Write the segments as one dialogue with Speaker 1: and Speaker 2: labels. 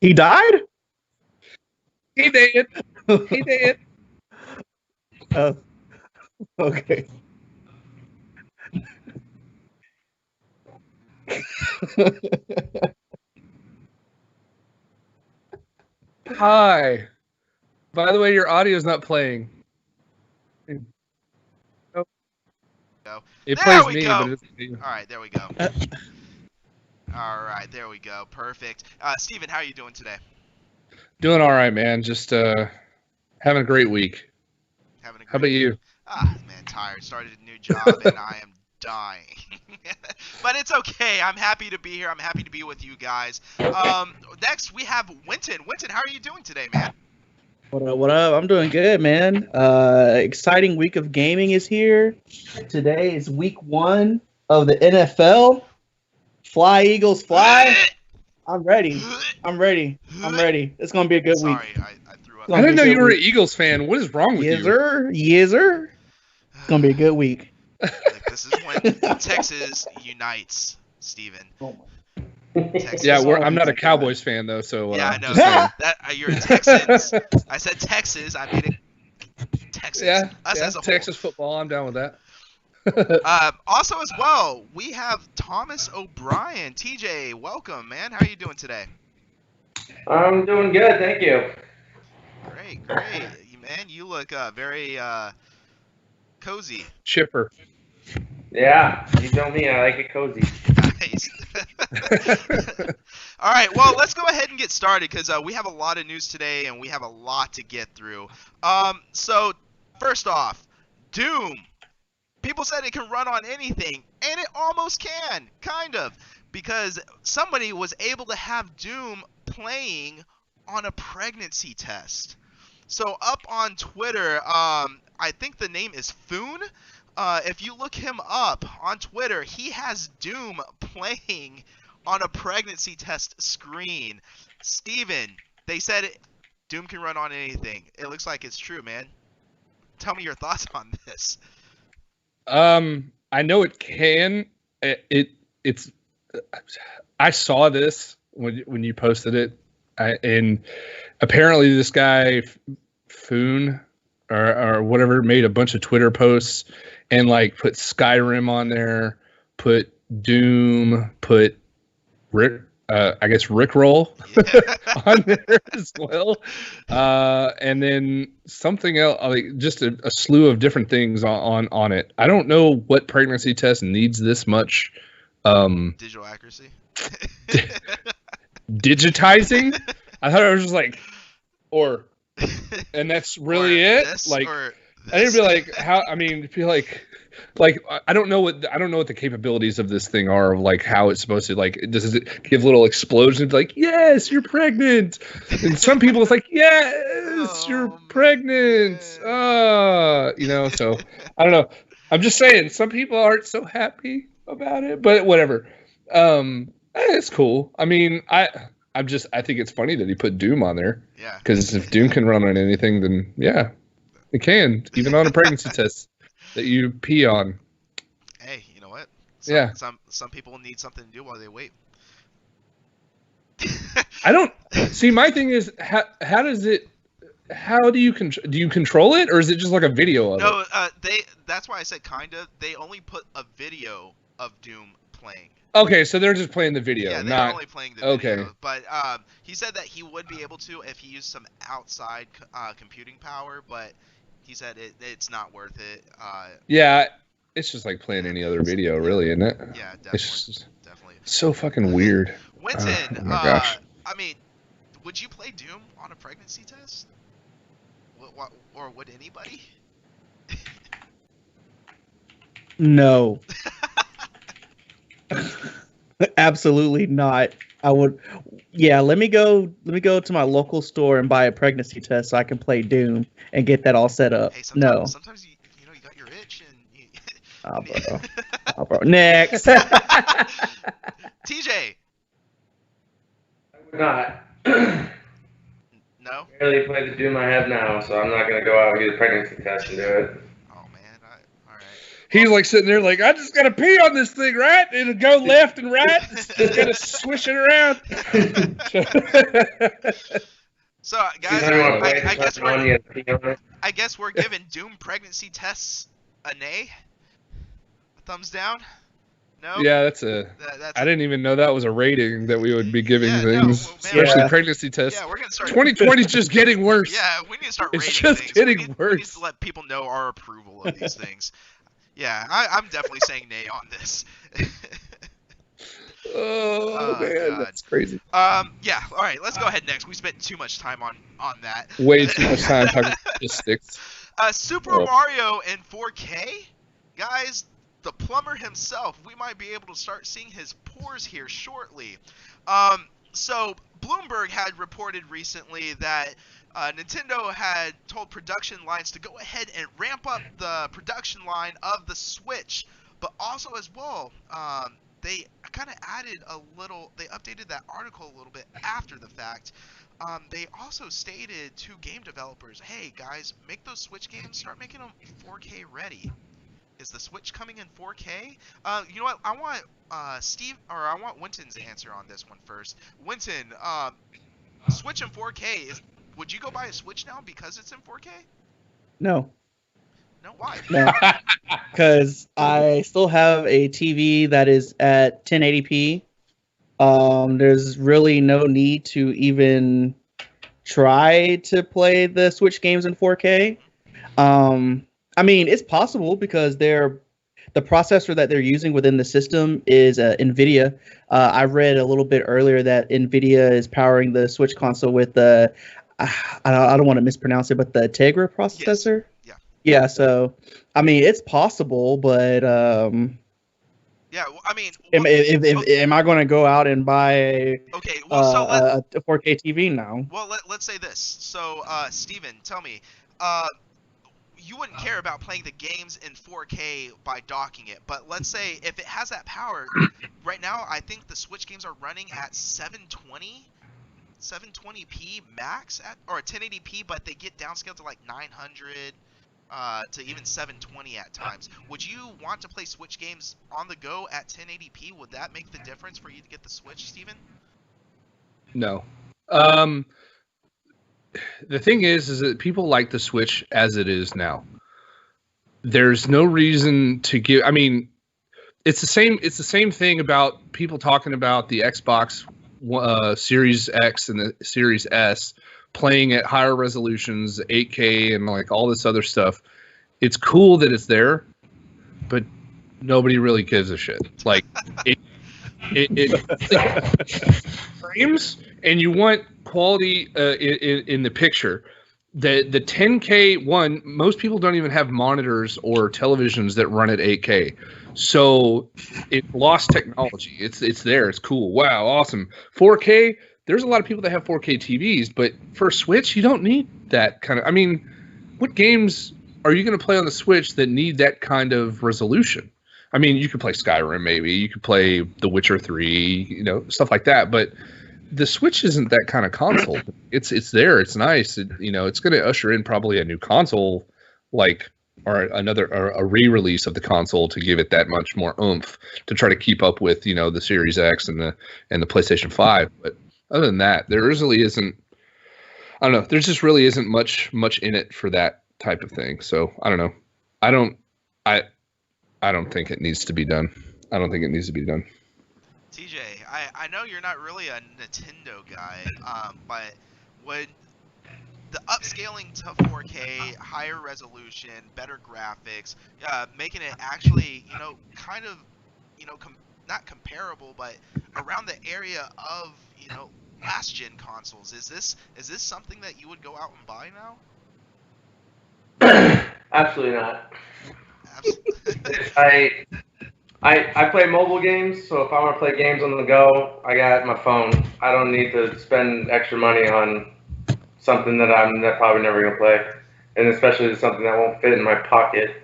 Speaker 1: He died?
Speaker 2: He did. He did.
Speaker 1: Oh, okay.
Speaker 2: Hi. By the way, your audio's not playing. It
Speaker 3: There
Speaker 2: plays
Speaker 3: we
Speaker 2: me,
Speaker 3: go.
Speaker 2: but it doesn't you.
Speaker 3: All right, there we go. All right, there we go. Perfect. Steven, how are you doing today?
Speaker 2: Doing all right, man. Just having a great week.
Speaker 3: Having a great
Speaker 2: How about you?
Speaker 3: Man, tired. Started a new job and I am dying. But it's okay. I'm happy to be here. I'm happy to be with you guys. Next we have Winton. Winton, how are you doing today, man?
Speaker 1: What up? What up? I'm doing good, man. Exciting week of gaming is here. Today is week 1 of the NFL. Fly, Eagles, fly. I'm ready. I'm ready. I'm ready. It's going to be a good week.
Speaker 3: Sorry, I threw up.
Speaker 2: I didn't know you were an Eagles fan. What is wrong with you?
Speaker 1: Sir. Yes, sir. It's going to be a good week.
Speaker 3: Like, this is when Texas unites, Steven.
Speaker 1: Oh
Speaker 3: Texas.
Speaker 2: Yeah, I'm not a Cowboys fan though, so
Speaker 3: Yeah, I know.
Speaker 2: just saying.
Speaker 3: That you're a Texans. I said Texas. I made it Texas.
Speaker 2: Yeah,
Speaker 3: Us as a whole.
Speaker 2: Texas football. I'm down with that.
Speaker 3: Also, as well, we have Thomas O'Brien. TJ, welcome, man. How are you doing today?
Speaker 4: I'm doing good, thank you.
Speaker 3: Great. Man, you look very cozy.
Speaker 2: Chipper.
Speaker 4: Yeah, you know me, I like it cozy.
Speaker 3: Nice. All right, well, let's go ahead and get started because we have a lot of news today and we have a lot to get through. So, first off, Doom. People said it can run on anything, and it almost can, kind of, because somebody was able to have Doom playing on a pregnancy test. So up on Twitter, I think the name is Foon. If you look him up on Twitter, he has Doom playing on a pregnancy test screen. Steven, they said Doom can run on anything. It looks like it's true, man. Tell me your thoughts on this.
Speaker 2: I know it can. It's. I saw this when you posted it, and apparently this guy Foon or whatever made a bunch of Twitter posts and like put Skyrim on there, put Doom, put Rick. I guess Rickroll on there as well, and then something else, like just a slew of different things on it. I don't know what pregnancy test needs this much
Speaker 3: Digital accuracy.
Speaker 2: digitizing. I thought it was just like, and that's really it.
Speaker 3: This,
Speaker 2: like,
Speaker 3: this.
Speaker 2: I didn't be like how. I mean, feel like I don't know what the capabilities of this thing are. Of like how it's supposed to like. Does it give little explosions? Like, yes, you're pregnant. And some people it's like, yes, you're pregnant. So I don't know. I'm just saying some people aren't so happy about it, but whatever. It's cool. I mean, I think it's funny that he put Doom on there.
Speaker 3: Yeah.
Speaker 2: Because if Doom can run on anything, then yeah, it can, even on a pregnancy test that you pee on.
Speaker 3: Hey, you know what? Some people need something to do while they wait.
Speaker 2: I don't see. My thing is, how does it? How do you control it, or is it just like a video of it?
Speaker 3: No, that's why I said kinda. They only put a video of Doom playing.
Speaker 2: Okay, so they're just playing the video.
Speaker 3: Yeah, they're only playing the video.
Speaker 2: Okay.
Speaker 3: But he said that he would be able to if he used some outside computing power, but he said it's not worth it.
Speaker 2: Yeah, it's just like playing any other video, really, isn't it?
Speaker 3: Yeah, definitely.
Speaker 2: It's
Speaker 3: definitely.
Speaker 2: so fucking weird.
Speaker 3: Winton,
Speaker 2: oh my gosh.
Speaker 3: I mean, would you play Doom on a pregnancy test? Or would anybody?
Speaker 1: No. Absolutely not. I would. Yeah, let me go to my local store and buy a pregnancy test so I can play Doom and get that all set up.
Speaker 3: Hey, sometimes you got your itch and you...
Speaker 1: Oh, bro. Next.
Speaker 3: TJ.
Speaker 4: I would not.
Speaker 3: No?
Speaker 4: I barely play the Doom I have now, so I'm not going to go out and get a pregnancy test and do it.
Speaker 3: Oh, man. All right.
Speaker 2: He's like sitting there like, I just gotta pee on this thing, right? It'll go left and right. Just gotta swish it around.
Speaker 3: So, guys, I guess we're giving Doom pregnancy tests a nay. A thumbs down. No.
Speaker 2: Yeah, that's I didn't even know that was a rating that we would be giving things, especially pregnancy tests.
Speaker 3: Yeah, we're gonna start.
Speaker 2: 2020 is just getting worse.
Speaker 3: Yeah, we need to start.
Speaker 2: It's just getting worse.
Speaker 3: We need to let people know our approval of these things. Yeah, I'm definitely saying nay on this.
Speaker 2: Oh man, God. That's crazy.
Speaker 3: Yeah. All right, let's go ahead next. We spent too much time on that.
Speaker 2: Way too much time talking statistics.
Speaker 3: Super Mario in 4K, guys. The plumber himself. We might be able to start seeing his pores here shortly. So Bloomberg had reported recently that Nintendo had told production lines to go ahead and ramp up the production line of the Switch, but also as well, they kind of added a little. They updated that article a little bit after the fact. They also stated to game developers, "Hey guys, make those Switch games. Start making them 4K ready." Is the Switch coming in 4K? You know what? I want I want Winton's answer on this one first. Winton, Switch in 4K. Would you go buy a Switch now because it's in 4K?
Speaker 1: No.
Speaker 3: No, why?
Speaker 1: No, because I still have a TV that is at 1080p. There's really no need to even try to play the Switch games in 4K. I mean, it's possible because the processor that they're using within the system is NVIDIA. I read a little bit earlier that NVIDIA is powering the Switch console with the, I don't want to mispronounce it, but the Tegra processor.
Speaker 3: Yes.
Speaker 1: Yeah. So, I mean, it's possible, but
Speaker 3: yeah. Well, I mean,
Speaker 1: am I going to go out and buy a 4K TV now?
Speaker 3: Well, let's say this. So, Steven, tell me, you wouldn't care about playing the games in 4K by docking it, but let's say if it has that power, right now I think the Switch games are running at 720p max or 1080p, but they get downscaled to like 900 to even 720 at times. Would you want to play Switch games on the go at 1080p? Would that make the difference for you to get the Switch, Steven?
Speaker 2: No. The thing is that people like the Switch as it is now. There's no reason to give. I mean, it's the same thing about people talking about the Xbox Series X and the Series S playing at higher resolutions, 8K, and like all this other stuff. It's cool that it's there, but nobody really gives a shit. Like it frames, and you want quality in the picture. The 10K one, most people don't even have monitors or televisions that run at 8K. So it lost technology. It's there. It's cool. Wow, awesome. 4K, there's a lot of people that have 4K TVs, but for Switch, you don't need that kind of. I mean, what games are you going to play on the Switch that need that kind of resolution? I mean, you could play Skyrim maybe. You could play The Witcher 3, stuff like that, but the Switch isn't that kind of console. It's there. It's nice. It's going to usher in probably a new console, or a re-release of the console to give it that much more oomph to try to keep up with the Series X and the PlayStation 5. But other than that, there really isn't. I don't know. There just really isn't much in it for that type of thing. So I don't know. I don't think it needs to be done. I don't think it needs to be done.
Speaker 3: TJ, I know you're not really a Nintendo guy, but would the upscaling to 4K, higher resolution, better graphics, making it actually, kind of, not comparable, but around the area of, last gen consoles, is this something that you would go out and buy
Speaker 4: now? Absolutely not. I play mobile games, so if I want to play games on the go, I got my phone. I don't need to spend extra money on something that I'm probably never going to play, and especially something that won't fit in my pocket.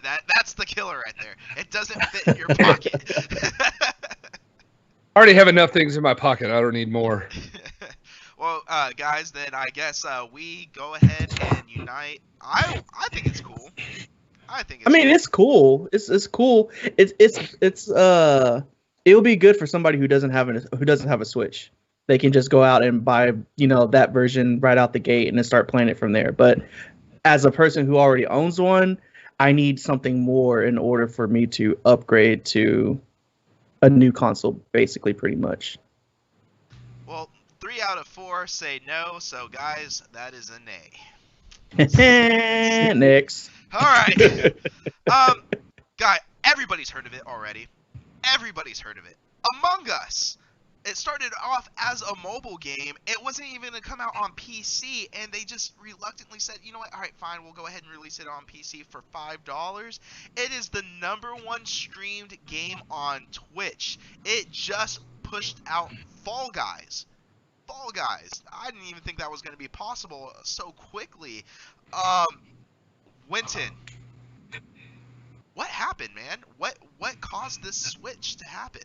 Speaker 3: That's the killer right there. It doesn't fit in your pocket.
Speaker 2: I already have enough things in my pocket. I don't need more.
Speaker 3: Well, guys, then I guess we go ahead and unite. I think it's cool. I think
Speaker 1: I mean, it's cool. It's cool. It'll be good for somebody who doesn't have a Switch. They can just go out and buy, that version right out the gate and then start playing it from there. But as a person who already owns one, I need something more in order for me to upgrade to a new console, basically, pretty much.
Speaker 3: Well, 3 out of 4 say no, so guys, that is a nay.
Speaker 1: Next.
Speaker 3: All right. Guy, everybody's heard of it already. Everybody's heard of it. Among Us. It started off as a mobile game. It wasn't even going to come out on PC, and they just reluctantly said, you know what, all right, fine, we'll go ahead and release it on PC for $5. It is the #1 streamed game on Twitch. It just pushed out Fall Guys. Fall Guys. I didn't even think that was going to be possible so quickly. Winton, what happened, man? What caused this switch to happen?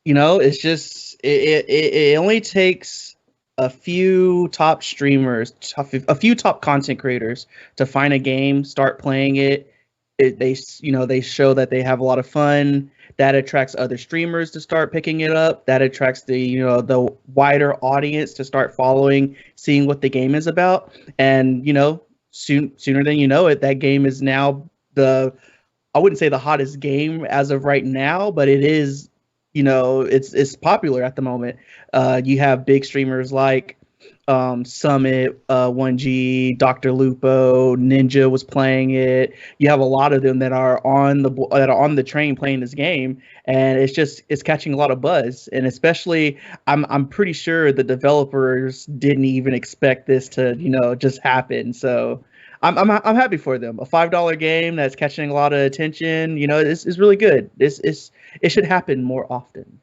Speaker 1: It's just it only takes a few top streamers, a few top content creators to find a game, start playing it. They show that they have a lot of fun. That attracts other streamers to start picking it up. That attracts the wider audience to start following, seeing what the game is about. And sooner than you know it, that game is now I wouldn't say the hottest game as of right now, but it is. It's popular at the moment. You have big streamers like Summit, 1G, Dr. Lupo, Ninja was playing it. You have a lot of them that are on the train playing this game, and it's catching a lot of buzz. And especially, I'm pretty sure the developers didn't even expect this to just happen. So I'm happy for them. A $5 game that's catching a lot of attention. It's really good. It should happen more often.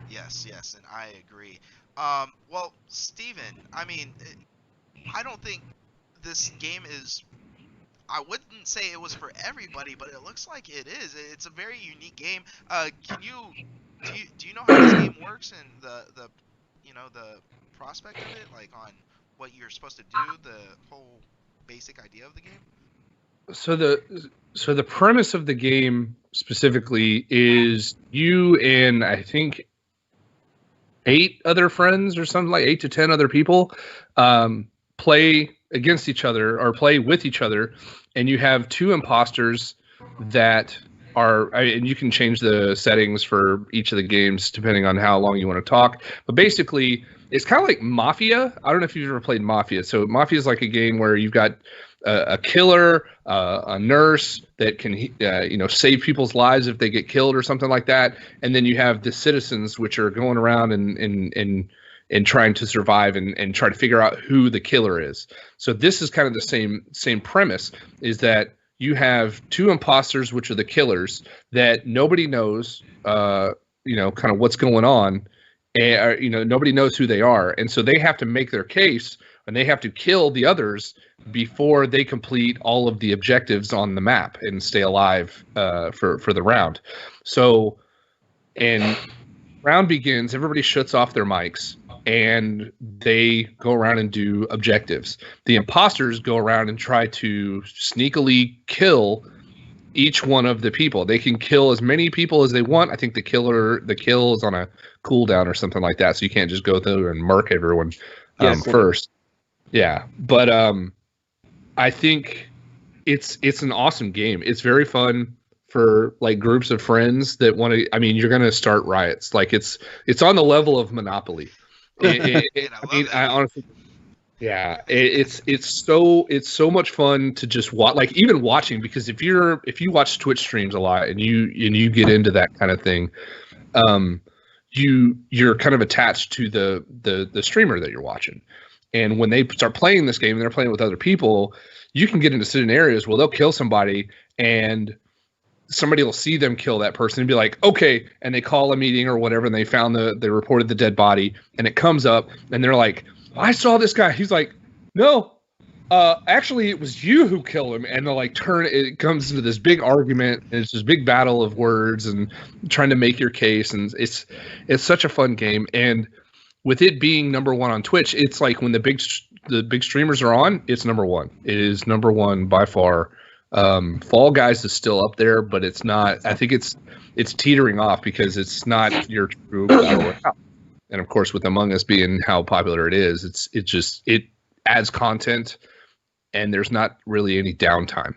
Speaker 3: Yes, and I agree. Well, Steven, I mean, I don't think this game is. I wouldn't say it was for everybody, but it looks like it is. It's a very unique game. Do you know how this game works and the prospect of it, like on what you're supposed to do, the whole basic idea of the game?
Speaker 2: So the premise of the game specifically is you and I think 8 other friends or something, like 8 to 10 other people play against each other or play with each other, and you have 2 imposters that are, and you can change the settings for each of the games depending on how long you want to talk. But basically, it's kind of like Mafia. I don't know if you've ever played Mafia. So Mafia is like a game where you've got a killer, a nurse that can save people's lives if they get killed or something like that, and then you have the citizens which are going around and trying to survive and try to figure out who the killer is. So this is kind of the same premise, is that you have 2 imposters which are the killers that nobody knows kind of what's going on, and nobody knows who they are, and so they have to make their case and they have to kill the others before they complete all of the objectives on the map and stay alive for the round. So, and round begins, everybody shuts off their mics and they go around and do objectives. The imposters go around and try to sneakily kill each one of the people. They can kill as many people as they want. I think the kill is on a cooldown or something like that, so you can't just go through and murk everyone first. Yeah, but I think it's an awesome game. It's very fun for like groups of friends that want to. I mean, you're gonna start riots. Like it's on the level of Monopoly. I honestly, yeah, it's so much fun to just watch. Like even watching, because if you watch Twitch streams a lot and you get into that kind of thing, you're kind of attached to the streamer that you're watching. And when they start playing this game and they're playing with other people, you can get into scenarios where they'll kill somebody and somebody will see them kill that person and be like, okay, and they call a meeting or whatever, and they reported the dead body, and it comes up and they're like, I saw this guy. He's like, no, actually it was you who killed him. And they'll like it comes into this big argument, and it's this big battle of words and trying to make your case. And it's such a fun game. And with it being number one on Twitch, it's like when the big streamers are on, it's number one. It is number one by far. Fall Guys is still up there, but it's not. I think it's teetering off because it's not your true battle royale. And of course, with Among Us being how popular it is, it adds content, and there's not really any downtime.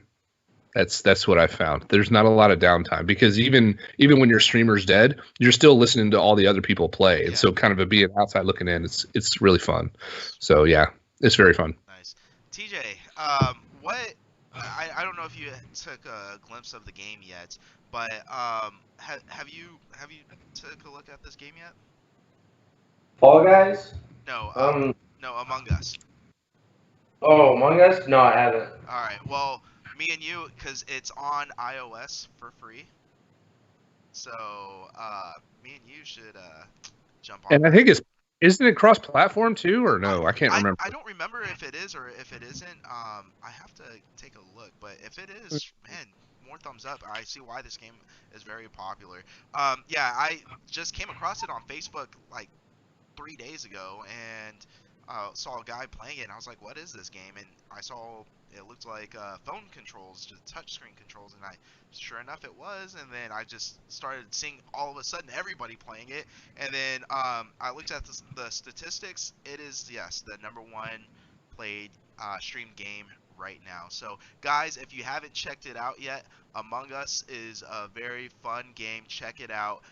Speaker 2: That's what I found. There's not a lot of downtime because even when your streamer's dead, you're still listening to all the other people play. And so kind of being outside looking in, it's really fun. So yeah, it's very fun.
Speaker 3: Nice. TJ, what I don't know if you took a glimpse of the game yet, but have you took a look at this game yet?
Speaker 4: Fall Guys?
Speaker 3: No, no, Among Us.
Speaker 4: Oh, Among Us? No, I haven't.
Speaker 3: All right, well, me and you, because it's on iOS for free. So, me and you should jump on.
Speaker 2: And I think isn't it cross-platform too, or no? I can't remember.
Speaker 3: I don't remember if it is or if it isn't. I have to take a look, but if it is, man, more thumbs up. I see why this game is very popular. Yeah, I just came across it on Facebook like 3 days ago and saw a guy playing it, and I was like, what is this game? And I saw it looked like phone controls, just touchscreen controls, and sure enough it was. And then I just started seeing all of a sudden everybody playing it, and then I looked at the statistics. It is, yes, the #1 played streamed game right now. So guys, if you haven't checked it out yet, Among Us is a very fun game. Check it out.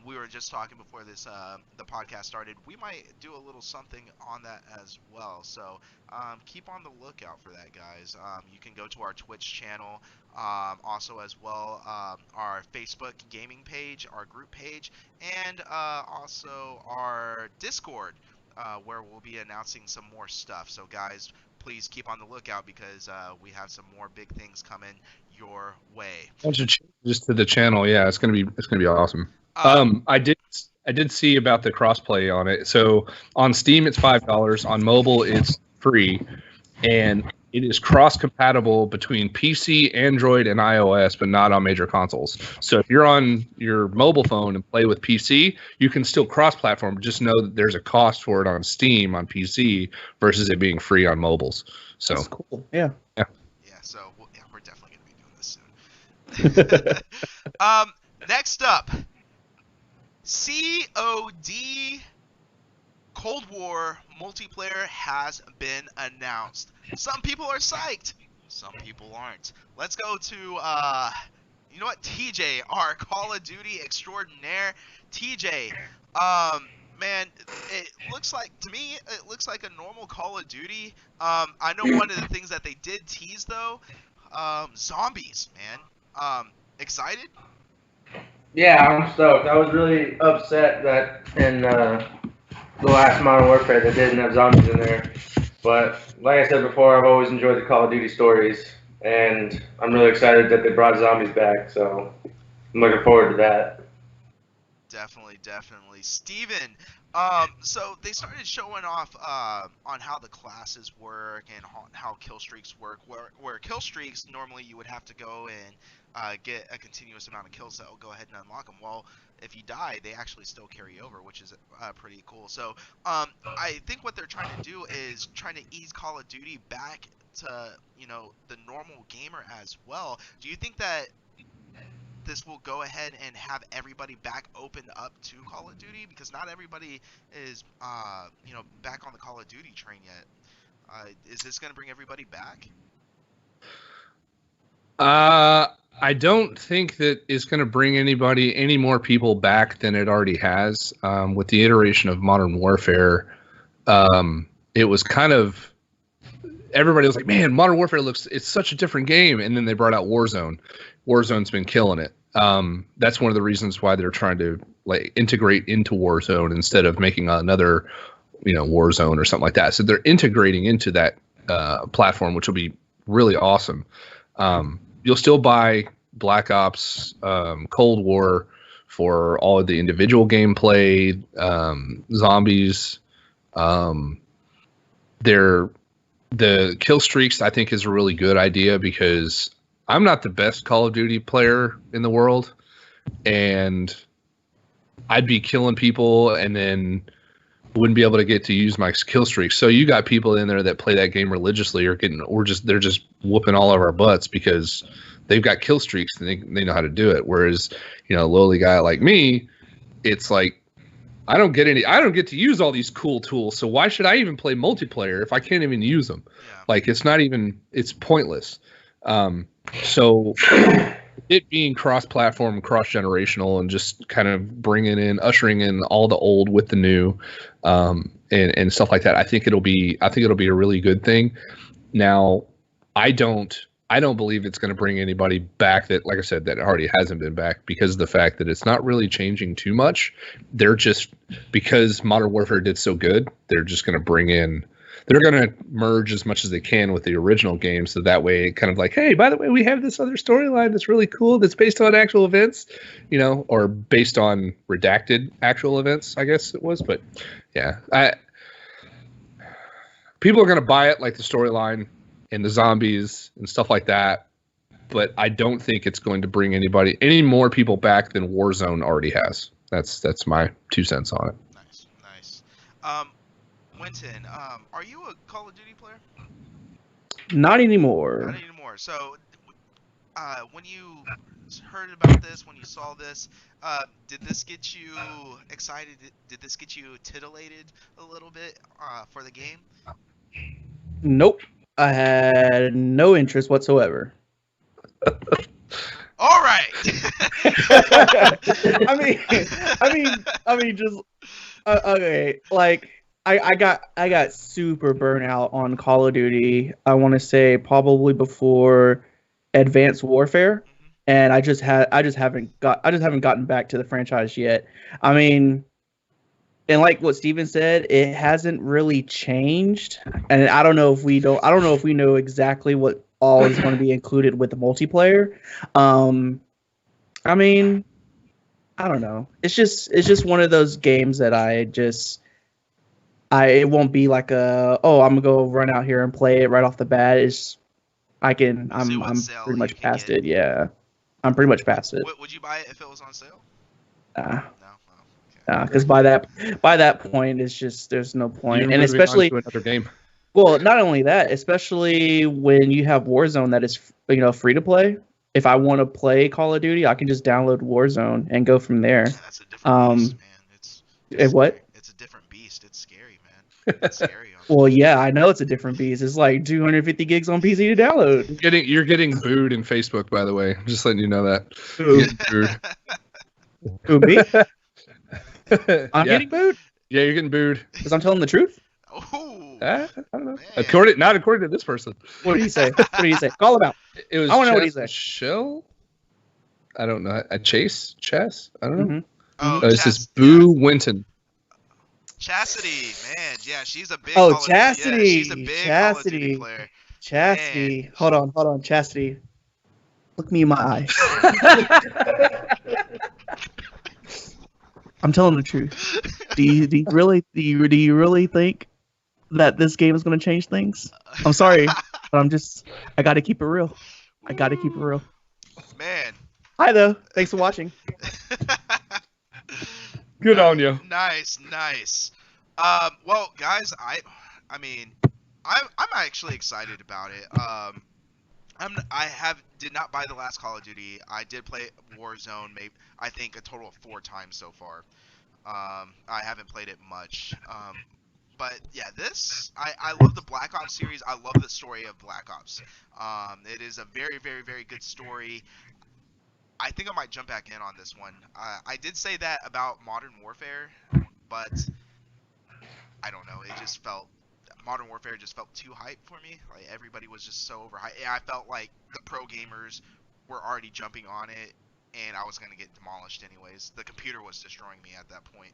Speaker 3: We were just talking before this the podcast started. We might do a little something on that as well. So keep on the lookout for that, guys. You can go to our Twitch channel, also as well our Facebook gaming page, our group page, and also our Discord, where we'll be announcing some more stuff. So guys, please keep on the lookout because we have some more big things coming your way.
Speaker 2: Bunch of changes to the channel. Yeah, it's gonna be awesome. I did see about the crossplay on it. So on Steam it's $5. On mobile it's free, and it is cross-compatible between PC, Android, and iOS, but not on major consoles. So if you're on your mobile phone and play with PC, you can still cross-platform. Just know that there's a cost for it on Steam on PC versus it being free on mobiles. So
Speaker 1: that's cool. Yeah.
Speaker 3: Yeah. So we're definitely gonna be doing this soon. Next up, COD Cold War multiplayer has been announced. Some people are psyched, some people aren't. Let's go to you know what, TJ, our Call of Duty extraordinaire. TJ, man, it looks like, to me, it looks like a normal Call of Duty. I know one of the things that they did tease though, zombies, man. Excited?
Speaker 4: Yeah, I'm stoked. I was really upset that in the last Modern Warfare they didn't have zombies in there. But like I said before, I've always enjoyed the Call of Duty stories, and I'm really excited that they brought zombies back. So I'm looking forward to that.
Speaker 3: Definitely. Steven, so they started showing off on how the classes work and how kill streaks work, where kill streaks normally you would have to go and get a continuous amount of kills that will go ahead and unlock them. Well, if you die, they actually still carry over, which is pretty cool. So I think what they're trying to do is trying to ease Call of Duty back to, you know, the normal gamer as well. Do you think that this will go ahead and have everybody back opened up to Call of Duty? Because not everybody is, you know, back on the Call of Duty train yet. Is this going to bring everybody back?
Speaker 2: I don't think that it's going to bring any more people back than it already has. With the iteration of Modern Warfare, it was kind of, everybody was like, man, Modern Warfare it's such a different game. And then they brought out Warzone. Warzone's been killing it. That's one of the reasons why they're trying to like integrate into Warzone instead of making another, you know, Warzone or something like that. So they're integrating into that platform, which will be really awesome. You'll still buy Black Ops, Cold War for all of the individual gameplay, zombies. The kill streaks, I think, is a really good idea because I'm not the best Call of Duty player in the world, and I'd be killing people and then wouldn't be able to get to use my kill streaks. So you got people in there that play that game religiously, they're just whooping all of our butts because they've got kill streaks and they know how to do it. Whereas, a lowly guy like me, it's like I don't get to use all these cool tools. So why should I even play multiplayer if I can't even use them?
Speaker 3: Yeah.
Speaker 2: Like it's pointless. So it being cross-platform, cross-generational, and just kind of ushering in all the old with the new, and stuff like that. I think it'll be a really good thing. Now, I don't believe it's going to bring anybody back that, like I said, that already hasn't been back because of the fact that it's not really changing too much. They're just, because Modern Warfare did so good, they're just going to they're going to merge as much as they can with the original game. So that way it kind of like, hey, by the way, we have this other storyline that's really cool. That's based on actual events, or based on redacted actual events, I guess it was. But yeah, people are going to buy it, like the storyline and the zombies and stuff like that. But I don't think it's going to bring any more people back than Warzone already has. That's my 2 cents on it.
Speaker 3: Nice. Winton, are you a Call of Duty player?
Speaker 1: Not anymore.
Speaker 3: Not anymore. So, when you heard about this, when you saw this, did this get you excited? Did this get you titillated a little bit for the game?
Speaker 1: Nope. I had no interest whatsoever.
Speaker 3: All right.
Speaker 1: I mean, just okay. Like, I got super burnout on Call of Duty. I want to say probably before Advanced Warfare, and I just haven't gotten back to the franchise yet. I mean, and like what Steven said, it hasn't really changed, and I don't know if we know exactly what all is going to be included with the multiplayer. I mean, I don't know. It's just one of those games that it won't be like I'm gonna go run out here and play it right off the bat. I'm pretty much past it. Yeah, I'm pretty much past it.
Speaker 3: Would you buy it if it was on sale?
Speaker 1: No.
Speaker 3: Okay.
Speaker 1: Because by that point, it's just there's no point, and especially
Speaker 2: to another game.
Speaker 1: Well, not only that, especially when you have Warzone that is free to play. If I want to play Call of Duty, I can just download Warzone and go from there.
Speaker 3: Yeah, that's a different beast, man. It's
Speaker 1: what?
Speaker 3: It's a different beast. It's scary, man. It's scary.
Speaker 1: Well, yeah, I know it's a different beast. It's like 250 gigs on PC to download.
Speaker 2: You're getting booed in Facebook, by the way. I'm just letting you know that.
Speaker 1: Who, me? I'm getting booed?
Speaker 2: Yeah, you're getting booed.
Speaker 1: Because I'm telling the truth?
Speaker 3: Oh,
Speaker 2: I don't know.
Speaker 3: man.
Speaker 2: Not according to this person.
Speaker 1: What did he say? Call him out.
Speaker 2: It was
Speaker 1: I want to know what he said.
Speaker 2: Shell? I don't know. A Chess? I don't know.
Speaker 1: Mm-hmm.
Speaker 3: Oh,
Speaker 2: This is Boo Winton.
Speaker 3: Chastity, man. Yeah, she's a big.
Speaker 1: Oh,
Speaker 3: Call of-
Speaker 1: Chastity.
Speaker 3: Yeah, she's a big Call of Duty
Speaker 1: Chastity.
Speaker 3: player.
Speaker 1: Chastity.
Speaker 3: Man.
Speaker 1: Hold on. Chastity. Look me in my eye. I'm telling the truth. Do you really think that this game is going to change things? I'm sorry, but I got to keep it real.
Speaker 3: Man.
Speaker 1: Hi though. Thanks for watching.
Speaker 2: Good on you.
Speaker 3: Nice. Well, guys, I'm actually excited about it. Did not buy the last Call of Duty. I did play Warzone, I think a total of 4 times so far. I haven't played it much. But yeah, I love the Black Ops series. I love the story of Black Ops. It is a very, very, very good story. I think I might jump back in on this one. I did say that about Modern Warfare, but I don't know. Modern Warfare just felt too hype for me. Like, everybody was just so overhyped. I felt like the pro gamers were already jumping on it, and I was going to get demolished anyways. The computer was destroying me at that point.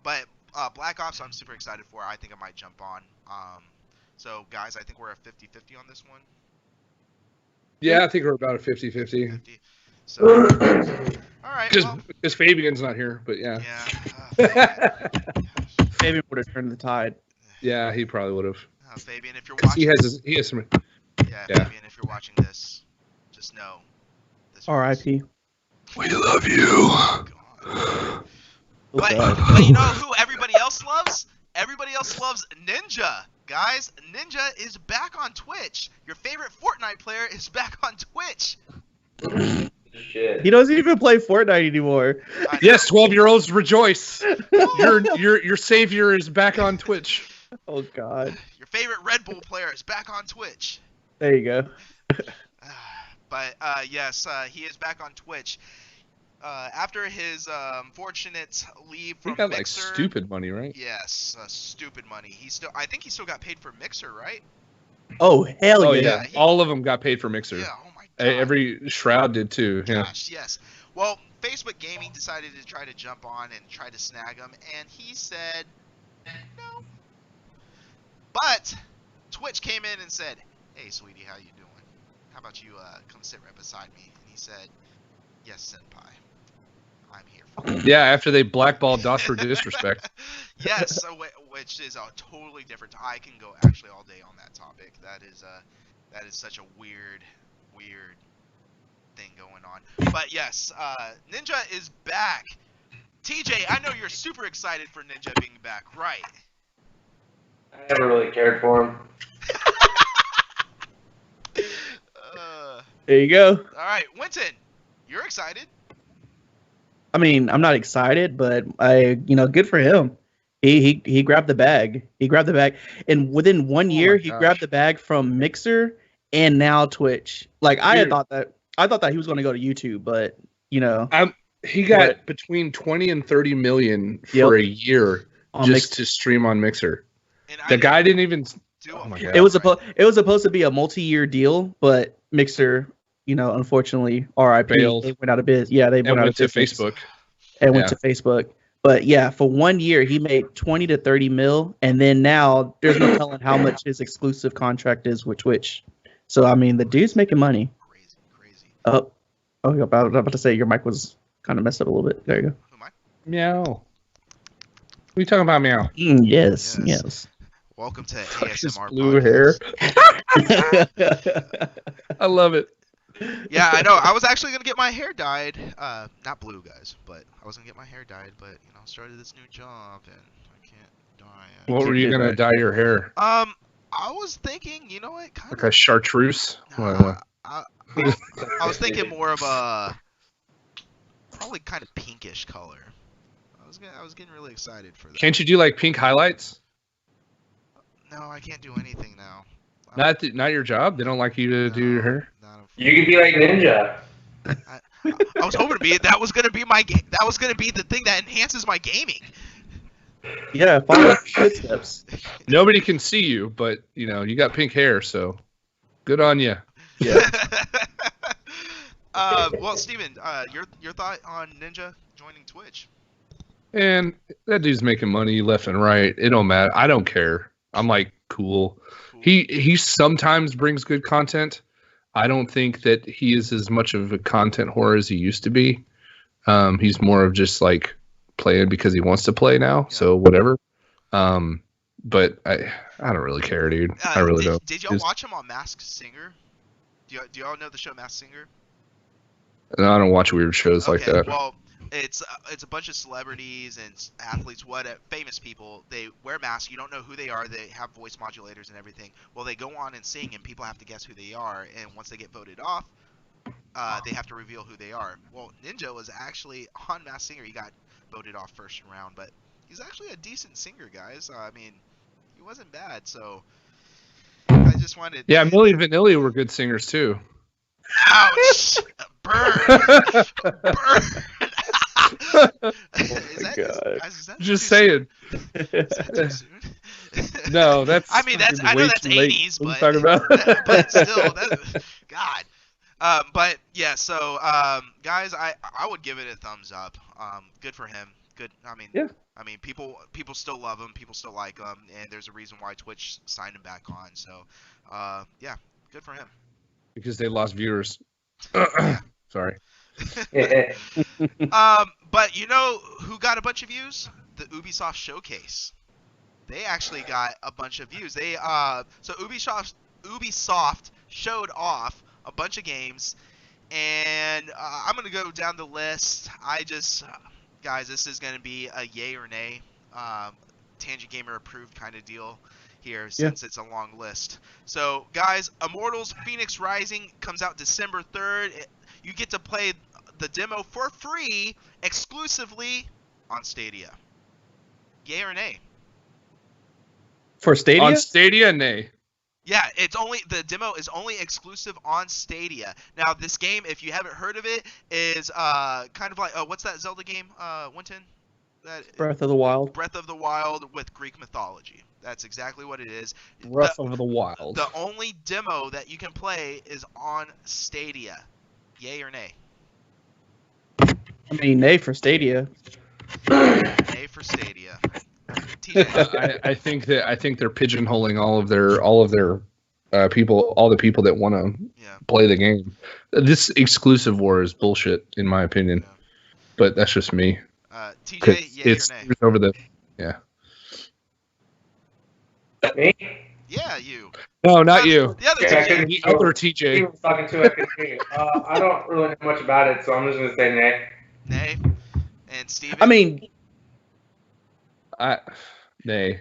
Speaker 3: But Black Ops I'm super excited for. I think I might jump on. So, guys, I think we're at 50-50 on this one.
Speaker 2: Yeah, I think we're about a 50-50.
Speaker 3: 50. So, all right.
Speaker 2: Because Fabian's not here, but yeah.
Speaker 3: Yeah.
Speaker 1: Fabian would have turned the tide.
Speaker 2: Yeah, he probably would have.
Speaker 3: Fabian, if you're watching,
Speaker 2: he has some.
Speaker 3: Yeah, Fabian, if you're watching this, just know.
Speaker 1: R.I.P.
Speaker 2: We love you.
Speaker 3: God.
Speaker 1: Oh,
Speaker 3: But
Speaker 1: God.
Speaker 3: but you know who everybody else loves? Everybody else loves Ninja. Guys, Ninja is back on Twitch. Your favorite Fortnite player is back on Twitch.
Speaker 4: Shit.
Speaker 1: He doesn't even play Fortnite anymore.
Speaker 3: I know.
Speaker 2: Yes, 12-year-olds rejoice. Your savior is back on Twitch.
Speaker 1: Oh, God.
Speaker 3: Your favorite Red Bull player is back on Twitch.
Speaker 1: There you go.
Speaker 3: But yes, he is back on Twitch. After his unfortunate leave
Speaker 2: He
Speaker 3: from
Speaker 2: got like
Speaker 3: Mixer.
Speaker 2: stupid money, right?
Speaker 3: Yes, stupid money. I think he still got paid for Mixer, right?
Speaker 1: Oh, hell
Speaker 2: Oh
Speaker 1: yeah.
Speaker 2: yeah, all of them got paid for Mixer.
Speaker 3: Yeah. Oh my god.
Speaker 2: Every Shroud did too. Yeah.
Speaker 3: Gosh, yes. Well, Facebook Gaming decided to try to jump on and try to snag him, and he said no. But Twitch came in and said, "Hey, sweetie, how you doing? How about you come sit right beside me?" And he said, "Yes, senpai. I'm here for you."
Speaker 2: Yeah, after they blackballed DOS for disrespect.
Speaker 3: Yes, which is a totally different. I can go actually all day on that topic. That is such a weird thing going on. But yes, Ninja is back. TJ, I know you're super excited for Ninja being back, right?
Speaker 4: I never really cared for him.
Speaker 1: There you go.
Speaker 3: All right, Winton, you're excited.
Speaker 1: I mean, I'm not excited, but good for him. He grabbed the bag. He grabbed the bag, and within 1 year,
Speaker 2: my
Speaker 1: he
Speaker 2: gosh.
Speaker 1: grabbed the bag from Mixer and now Twitch. Like I
Speaker 2: Dude.
Speaker 1: thought that he was going to go to YouTube, but
Speaker 2: He got
Speaker 1: What?
Speaker 2: between 20 and 30 million
Speaker 1: Yep.
Speaker 2: for a year
Speaker 1: on
Speaker 2: just
Speaker 1: Mixer.
Speaker 2: to stream on Mixer.
Speaker 3: And
Speaker 2: The guy didn't even.
Speaker 3: do
Speaker 2: Oh
Speaker 3: a
Speaker 2: my
Speaker 3: full
Speaker 2: God.
Speaker 1: It was
Speaker 3: right.
Speaker 1: supposed to be a multi-year deal, but Mixer, unfortunately, RIP,
Speaker 2: Failed.
Speaker 1: they went out of business. Yeah, they
Speaker 2: And
Speaker 1: went out
Speaker 2: went to
Speaker 1: of business
Speaker 2: Facebook.
Speaker 1: and went
Speaker 2: Yeah.
Speaker 1: to Facebook. But yeah, for 1 year he made 20 to 30 mil, and then now there's no telling how much his exclusive contract is with Twitch. So I mean, the dude's making money.
Speaker 3: Crazy.
Speaker 1: Oh, about to say your mic was kind of messed up a little bit. There you go.
Speaker 3: Who am I?
Speaker 2: Meow. What are you talking about, meow?
Speaker 1: Yes,
Speaker 3: Yes.
Speaker 1: yes.
Speaker 3: Welcome to
Speaker 2: Fuck his
Speaker 3: ASMR
Speaker 2: blue
Speaker 3: podcast.
Speaker 2: hair. I love it.
Speaker 3: Yeah, I know. I was actually gonna get my hair dyed. Not blue, guys, but I was gonna get my hair dyed. But started this new job and I can't dye it.
Speaker 2: What were you gonna dye your hair?
Speaker 3: I was thinking, you know what? Kind
Speaker 2: Like a chartreuse?
Speaker 3: I was thinking more of a probably kind of pinkish color. I was getting really excited for that.
Speaker 2: Can't you do like pink highlights?
Speaker 3: No, I can't do anything now.
Speaker 2: Not your job. They don't like you to do your hair.
Speaker 4: You could be like Ninja.
Speaker 3: I was hoping to be. That was gonna be that was gonna be the thing that enhances my gaming.
Speaker 1: Yeah, follow his footsteps.
Speaker 2: Nobody can see you, but you got pink hair, so good on you.
Speaker 1: Yeah.
Speaker 3: Well, Steven, your thought on Ninja joining Twitch?
Speaker 2: And that dude's making money left and right. It don't matter. I don't care. I'm like, cool. He sometimes brings good content. I don't think that he is as much of a content whore as he used to be. He's more of just like playing because he wants to play now.
Speaker 3: Yeah.
Speaker 2: So whatever. But I don't really care, dude. I really don't.
Speaker 3: Did y'all watch him on Masked Singer? Do y'all know the show Masked Singer?
Speaker 2: No, I don't watch weird shows like that.
Speaker 3: Well, it's a bunch of celebrities and athletes, famous people. They wear masks. You don't know who they are. They have voice modulators and everything. Well, they go on and sing, and people have to guess who they are. And once they get voted off, they have to reveal who they are. Well, Ninja was actually on Masked Singer. He got voted off first round, but he's actually a decent singer, guys. I mean, he wasn't bad. So I just wanted.
Speaker 2: Yeah, Milli Vanilli were good singers too.
Speaker 3: Ouch! Burn! Burn! Is that
Speaker 2: Just
Speaker 3: too
Speaker 2: saying.
Speaker 3: soon? Is that too soon?
Speaker 2: No, that's.
Speaker 3: I mean, I know
Speaker 2: way
Speaker 3: that's
Speaker 2: too late.
Speaker 3: 80s,
Speaker 2: What
Speaker 3: but
Speaker 2: are you talking about?
Speaker 3: but still, God. But yeah, so guys, I would give it a thumbs up. Good for him. Good. I mean,
Speaker 2: Yeah.
Speaker 3: I mean, people still love him. People still like him, and there's a reason why Twitch signed him back on. So, yeah, good for him.
Speaker 2: Because they lost viewers. Sorry.
Speaker 3: But you know who got a bunch of views? The Ubisoft Showcase. They actually got a bunch of views. So Ubisoft showed off a bunch of games, and I'm gonna go down the list. guys, this is going to be a yay or nay, Tangent Gamer approved kind of deal here since it's a long list. So, guys, Immortals Phoenix Rising comes out December 3rd. You get to play the demo for free exclusively on Stadia. Yay or nay?
Speaker 1: For Stadia?
Speaker 2: On Stadia, nay.
Speaker 3: Yeah, the demo is only exclusive on Stadia. Now, this game, if you haven't heard of it, is kind of like what's that Zelda game, Winton?
Speaker 1: Breath of the Wild.
Speaker 3: Breath of the Wild with Greek mythology. That's exactly what it is.
Speaker 2: Breath of the Wild.
Speaker 3: The only demo that you can play is on Stadia. Yay or nay?
Speaker 1: I mean, nay for Stadia.
Speaker 3: Nay for Stadia. TJ.
Speaker 2: I think they're pigeonholing all of their people, all the people that want to play the game. This exclusive war is bullshit, in my opinion.
Speaker 3: Yeah.
Speaker 2: But that's just me.
Speaker 3: TJ, yay
Speaker 2: it's
Speaker 3: or nay?
Speaker 2: over the
Speaker 4: Me?
Speaker 3: Yeah, you.
Speaker 2: No, not you.
Speaker 3: The other
Speaker 4: Yeah,
Speaker 3: TJ.
Speaker 2: The other
Speaker 4: He
Speaker 2: TJ.
Speaker 4: was talking to it. I don't really know much about it, so I'm just gonna say nay.
Speaker 3: Nay. And Steven?
Speaker 1: I mean,
Speaker 2: Nay.
Speaker 3: nay.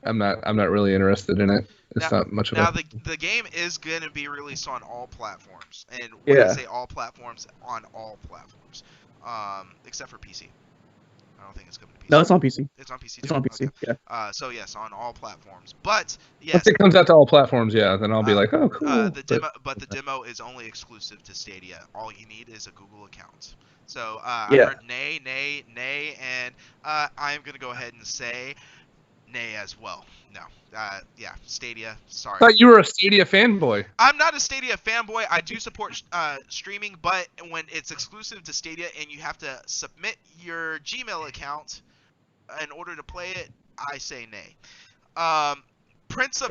Speaker 2: I'm not really interested in it. It's not much of
Speaker 3: Now,
Speaker 2: a.
Speaker 3: the game is going to be released on all platforms. And when I say all platforms, on all platforms. Except for PC. I don't think it's coming to PC.
Speaker 1: no, it's on PC.
Speaker 3: It's on PC.
Speaker 1: It's
Speaker 3: too?
Speaker 1: on PC.
Speaker 3: Okay.
Speaker 1: Yeah.
Speaker 3: So yes, on all platforms. But yes,
Speaker 2: Once it comes out to all platforms, yeah, then I'll be like, oh, cool.
Speaker 3: the demo is only exclusive to Stadia. All you need is a Google account. So I heard nay, nay, nay, and I'm gonna go ahead and say nay as well. No, Stadia. Sorry.
Speaker 2: I thought you were a Stadia fanboy.
Speaker 3: I'm not a Stadia fanboy. I do support streaming, but when it's exclusive to Stadia and you have to submit your Gmail account in order to play it, I say nay. Prince of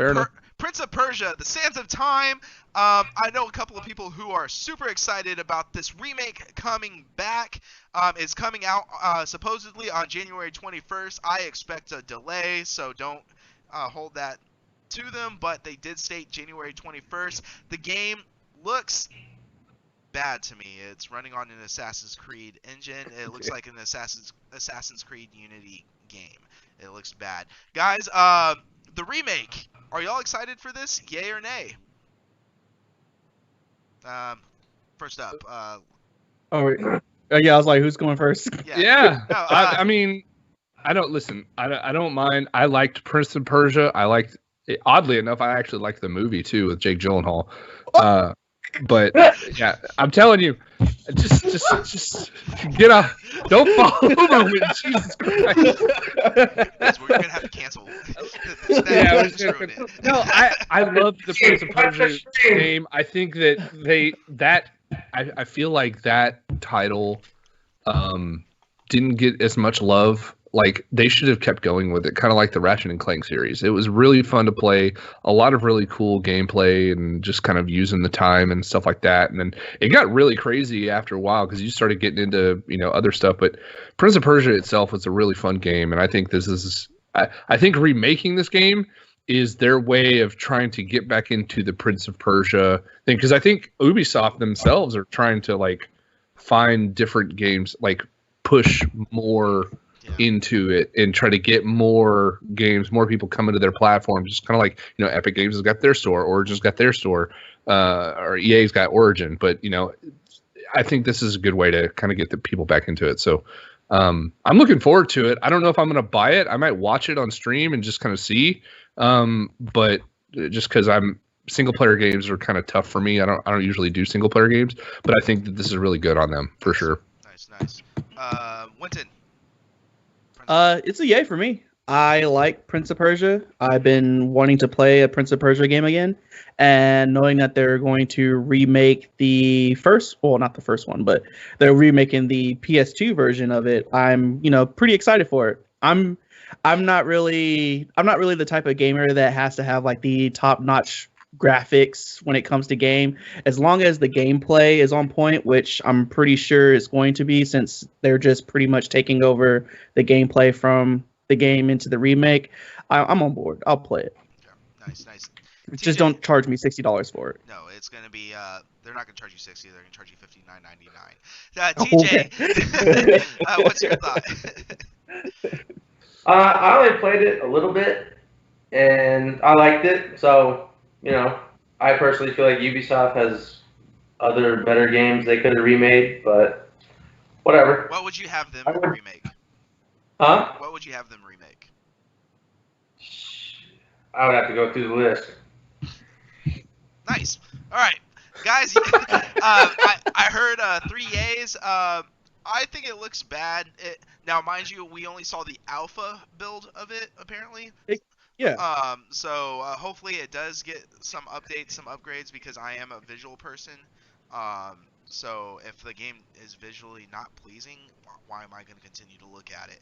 Speaker 3: Persia: The Sands of Time. I know a couple of people who are super excited about this remake coming back. It's coming out supposedly on January 21st. I expect a delay, so don't hold that to them, but they did state January 21st. The game looks bad to me. It's running on an Assassin's Creed engine. It looks like an Assassin's Creed Unity game. It looks bad. Guys, the remake. Are y'all excited for this? Yay or nay? First up.
Speaker 1: Yeah, I was like, who's going first?
Speaker 2: Yeah.
Speaker 3: No,
Speaker 2: I mean, I don't mind. I liked Prince of Persia. Oddly enough, I actually liked the movie too with Jake Gyllenhaal. But yeah, I'm telling you, just get off. Don't fall over with Jesus Christ.
Speaker 3: We're gonna have to cancel.
Speaker 2: No, I love the Prince of Persia game. I think that I feel like that title didn't get as much love. Like, they should have kept going with it, kind of like the Ratchet and Clank series. It was really fun to play, a lot of really cool gameplay, and just kind of using the time and stuff like that. And then it got really crazy after a while because you started getting into other stuff. But Prince of Persia itself was a really fun game, and I think I think remaking this game is their way of trying to get back into the Prince of Persia thing, because I think Ubisoft themselves are trying to like find different games, like push more into it and try to get more games, more people coming to their platforms. Just kind of like, Epic Games has got their store, Origin's got their store, or EA's got Origin. But I think this is a good way to kind of get the people back into it. So I'm looking forward to it. I don't know if I'm going to buy it. I might watch it on stream and just kind of see. But just because single player games are kind of tough for me. I don't usually do single player games, but I think that this is really good on them for sure.
Speaker 3: Nice. Winton.
Speaker 1: It's a yay for me. I like Prince of Persia. I've been wanting to play a Prince of Persia game again, and knowing that they're going to remake the first, well, not the first one, but they're remaking the PS2 version of it. I'm, pretty excited for it. I'm not really the type of gamer that has to have like the top-notch graphics when it comes to game. As long as the gameplay is on point, which I'm pretty sure it's going to be, since they're just pretty much taking over the gameplay from the game into the remake, I'm on board. I'll play it.
Speaker 3: Okay. Nice.
Speaker 1: Just don't charge me $60 for it.
Speaker 3: No, it's gonna be they're not gonna charge you 60. They're gonna charge you $59.99. TJ, what's your thought?
Speaker 4: I only played it a little bit, and I liked it. So, I personally feel like Ubisoft has other better games they could have remade, but whatever.
Speaker 3: What would you have them remake?
Speaker 4: Huh?
Speaker 3: What would you have them remake?
Speaker 4: I would have to go through the list.
Speaker 3: Nice. All right, guys. I heard 3 yays. I think it looks bad. Now, mind you, we only saw the alpha build of it, apparently.
Speaker 1: Yeah.
Speaker 3: So hopefully it does get some updates, some upgrades, because I am a visual person. So if the game is visually not pleasing, why am I going to continue to look at it?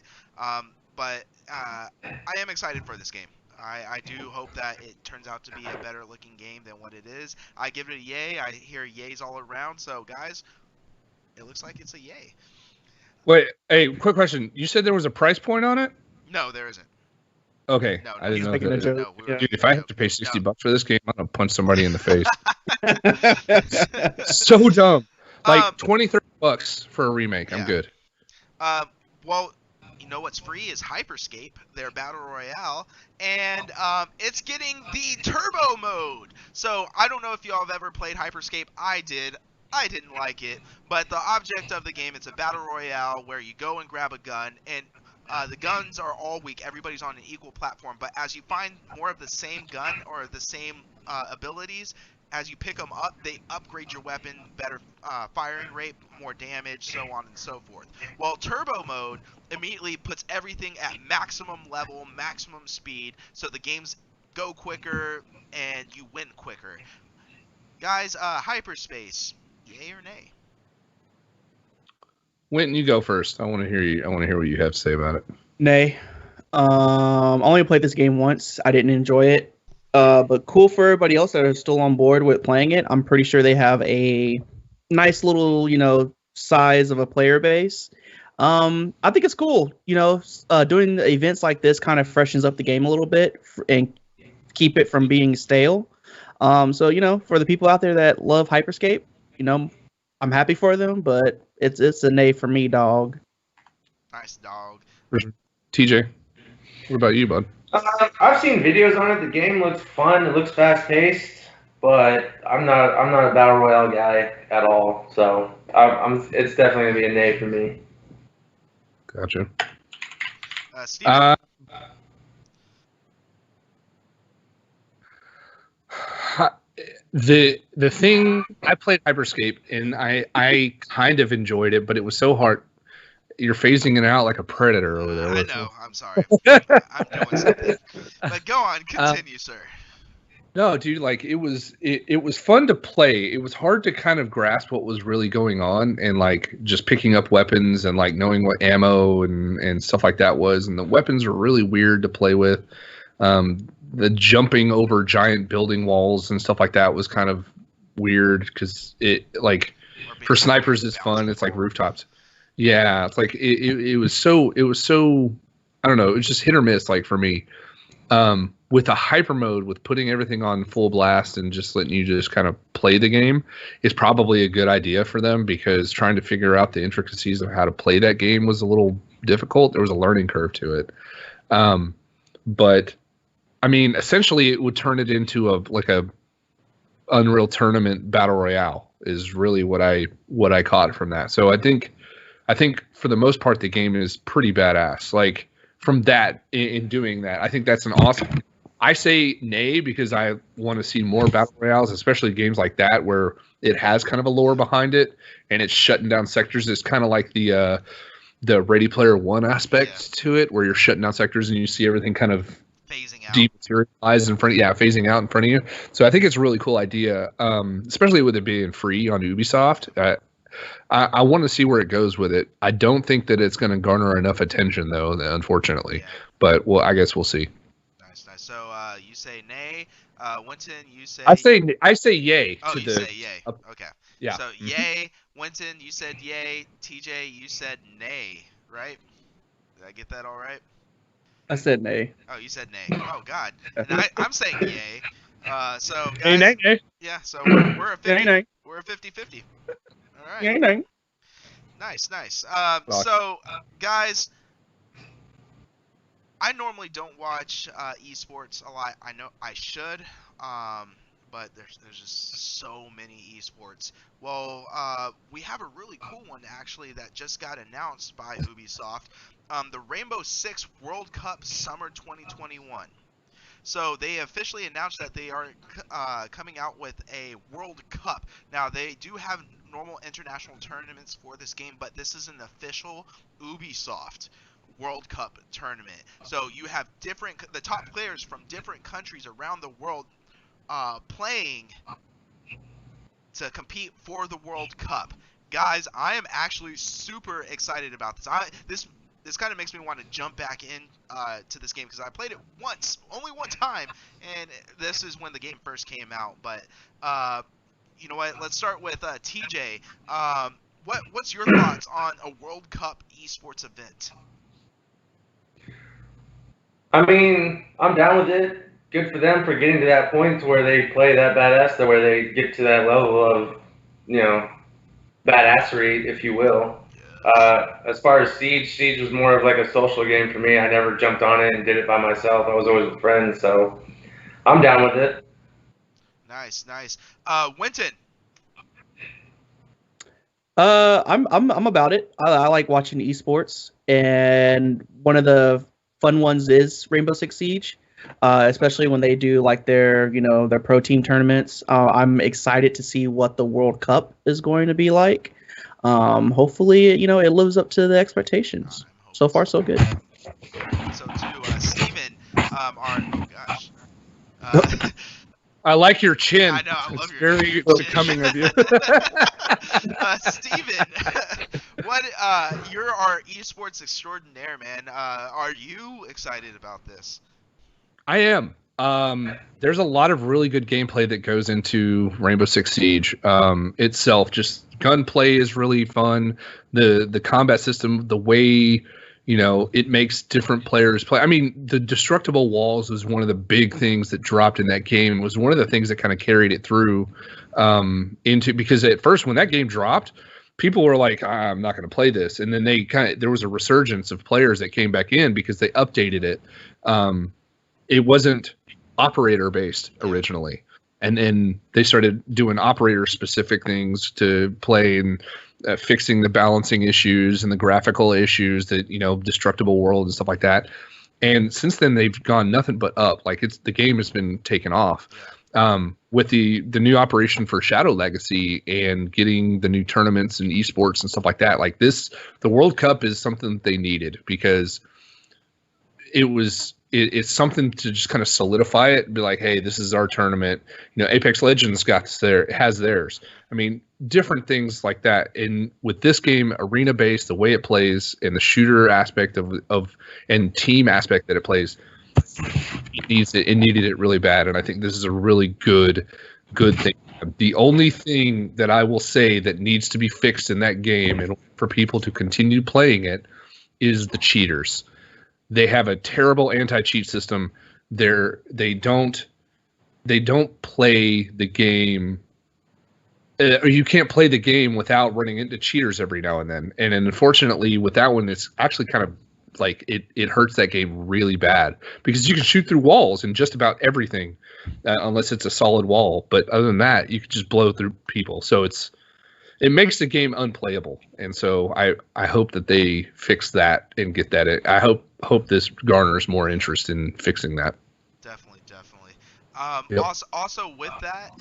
Speaker 3: But I am excited for this game. I do hope that it turns out to be a better looking game than what it is. I give it a yay. I hear yays all around. So guys, it looks like it's a yay.
Speaker 2: Wait, hey, quick question. You said there was a price point on it?
Speaker 3: No, there isn't.
Speaker 2: Okay,
Speaker 3: No,
Speaker 2: I didn't know
Speaker 1: making a
Speaker 2: that.
Speaker 1: joke.
Speaker 2: Dude, if I have to pay $60 for this game, I'm gonna punch somebody in the face. So dumb. Like 20, $30 for a remake. I'm good.
Speaker 3: Well, you know what's free is Hyperscape, their battle royale, and it's getting the turbo mode. So I don't know if y'all have ever played Hyperscape. I did. I didn't like it, but the object of the game, it's a battle royale where you go and grab a gun, and the guns are all weak. Everybody's on an equal platform, but as you find more of the same gun or the same abilities, as you pick them up, they upgrade your weapon, better firing rate, more damage, so on and so forth. Well, turbo mode immediately puts everything at maximum level, maximum speed, so the games go quicker and you win quicker. Guys, Hyperspace, yay or nay?
Speaker 2: Winton, you go first. I want to hear you. I want to hear what you have to say about it.
Speaker 1: Nay. I only played this game once. I didn't enjoy it. But cool for everybody else that are still on board with playing it. I'm pretty sure they have a nice little, size of a player base. I think it's cool. Doing events like this kind of freshens up the game a little bit and keep it from being stale. So, for the people out there that love Hyperscape, I'm happy for them, but it's a nay for me, dog.
Speaker 3: Nice, dog.
Speaker 2: TJ, what about you, bud?
Speaker 4: I've seen videos on it. The game looks fun. It looks fast paced, but I'm not a battle royale guy at all. So it's definitely gonna be a nay for me.
Speaker 2: Gotcha.
Speaker 3: Steve.
Speaker 2: The thing, I played Hyperscape and I kind of enjoyed it, but it was so hard. You're phasing it out like a predator over there.
Speaker 3: I know. I'm sorry. I'm doing something. But go on. Continue, sir.
Speaker 2: No, dude. Like it was fun to play. It was hard to kind of grasp what was really going on and like just picking up weapons and like knowing what ammo and stuff like that was. And the weapons were really weird to play with. The jumping over giant building walls and stuff like that was kind of weird because it like for snipers it's fun. It's like rooftops. Yeah, it's like it was so I don't know, it was just hit or miss like for me. With a hyper mode, with putting everything on full blast and just letting you just kind of play the game is probably a good idea for them because trying to figure out the intricacies of how to play that game was a little difficult. There was a learning curve to it. But I mean, essentially it would turn it into a Unreal Tournament battle royale is really what I caught from that. So I think for the most part the game is pretty badass. Like from that in doing that, I think that's an awesome. I say nay because I want to see more battle royales, especially games like that where it has kind of a lore behind it and it's shutting down sectors. It's kind of like the Ready Player One aspect to it, where you're shutting down sectors and you see everything kind of
Speaker 3: phasing out,
Speaker 2: dematerialize in front of you. Yeah, phasing out in front of you. So I think it's a really cool idea, especially with it being free on Ubisoft. I want to see where it goes with it. I don't think that it's going to garner enough attention, though, unfortunately. Yeah. But well, I guess we'll see.
Speaker 3: Nice. So you say nay. Winton, you say.
Speaker 2: I say yay.
Speaker 3: Oh, you say yay. Okay.
Speaker 2: Yeah.
Speaker 3: So yay. Winton, you said yay. TJ, you said nay. Right? Did I get that all right?
Speaker 1: I said nay.
Speaker 3: Oh, you said nay. Oh God. And I'm saying yay. So guys,
Speaker 2: nay.
Speaker 3: Yeah. So we're a 50.
Speaker 1: Nay.
Speaker 3: We're a 50-50. All right.
Speaker 1: Yeah.
Speaker 3: Nice.
Speaker 2: Rock.
Speaker 3: So, guys, I normally don't watch esports a lot. I know I should, but there's just so many esports. Well, we have a really cool one actually that just got announced by Ubisoft. The Rainbow Six World Cup Summer 2021. So they officially announced that they are coming out with a World Cup. Now they do have normal international tournaments for this game, but this is an official Ubisoft World Cup tournament. So you have the top players from different countries around the world playing to compete for the World Cup. Guys, I am actually super excited about this. This kind of makes me want to jump back in to this game because I played it only one time, and this is when the game first came out. But you know what? Let's start with TJ. What's your thoughts on a World Cup esports event?
Speaker 4: I mean, I'm down with it. Good for them for getting to that point to where they play that badass, to where they get to that level of, badassery, if you will. As far as Siege was more of like a social game for me. I never jumped on it and did it by myself. I was always with friends, so I'm down with it.
Speaker 3: Nice. Winton.
Speaker 1: I'm about it. I like watching esports, and one of the fun ones is Rainbow Six Siege, especially when they do like their pro team tournaments. I'm excited to see what the World Cup is going to be like. Hopefully, it lives up to the expectations. So far, so good.
Speaker 3: So too, Steven, oh gosh.
Speaker 2: I like your chin.
Speaker 3: I know, I love
Speaker 2: it's
Speaker 3: your
Speaker 2: very
Speaker 3: chin.
Speaker 2: becoming of you.
Speaker 3: Steven, you're our esports extraordinaire, man. Are you excited about this?
Speaker 2: I am. There's a lot of really good gameplay that goes into Rainbow Six Siege itself. Just gunplay is really fun. The combat system, the way it makes different players play. I mean, the destructible walls was one of the big things that dropped in that game. It was one of the things that kind of carried it through because at first when that game dropped, people were like, I'm not going to play this. And then there was a resurgence of players that came back in because they updated it. It wasn't operator based originally. And then they started doing operator specific things to play and fixing the balancing issues and the graphical issues that, destructible world and stuff like that. And since then they've gone nothing but up. Like the game has been taken off. With the new operation for Shadow Legacy and getting the new tournaments and esports and stuff like that, like the World Cup is something that they needed because it's something to just kind of solidify it and be like, hey, this is our tournament. Apex Legends has theirs. I mean, different things like that. And with this game, arena based, the way it plays and the shooter aspect of and team aspect that it plays, it needed it really bad. And I think this is a really good thing. The only thing that I will say that needs to be fixed in that game and for people to continue playing it is the cheaters. They have a terrible anti-cheat system. They don't play the game, or you can't play the game without running into cheaters every now and then. And unfortunately, with that one, it's actually kind of like it hurts that game really bad because you can shoot through walls and just about everything, unless it's a solid wall. But other than that, you can just blow through people. So it makes the game unplayable. And so I hope that they fix that and get that. I hope this garners more interest in fixing that.
Speaker 3: Definitely.
Speaker 2: Yep.
Speaker 3: Also with that,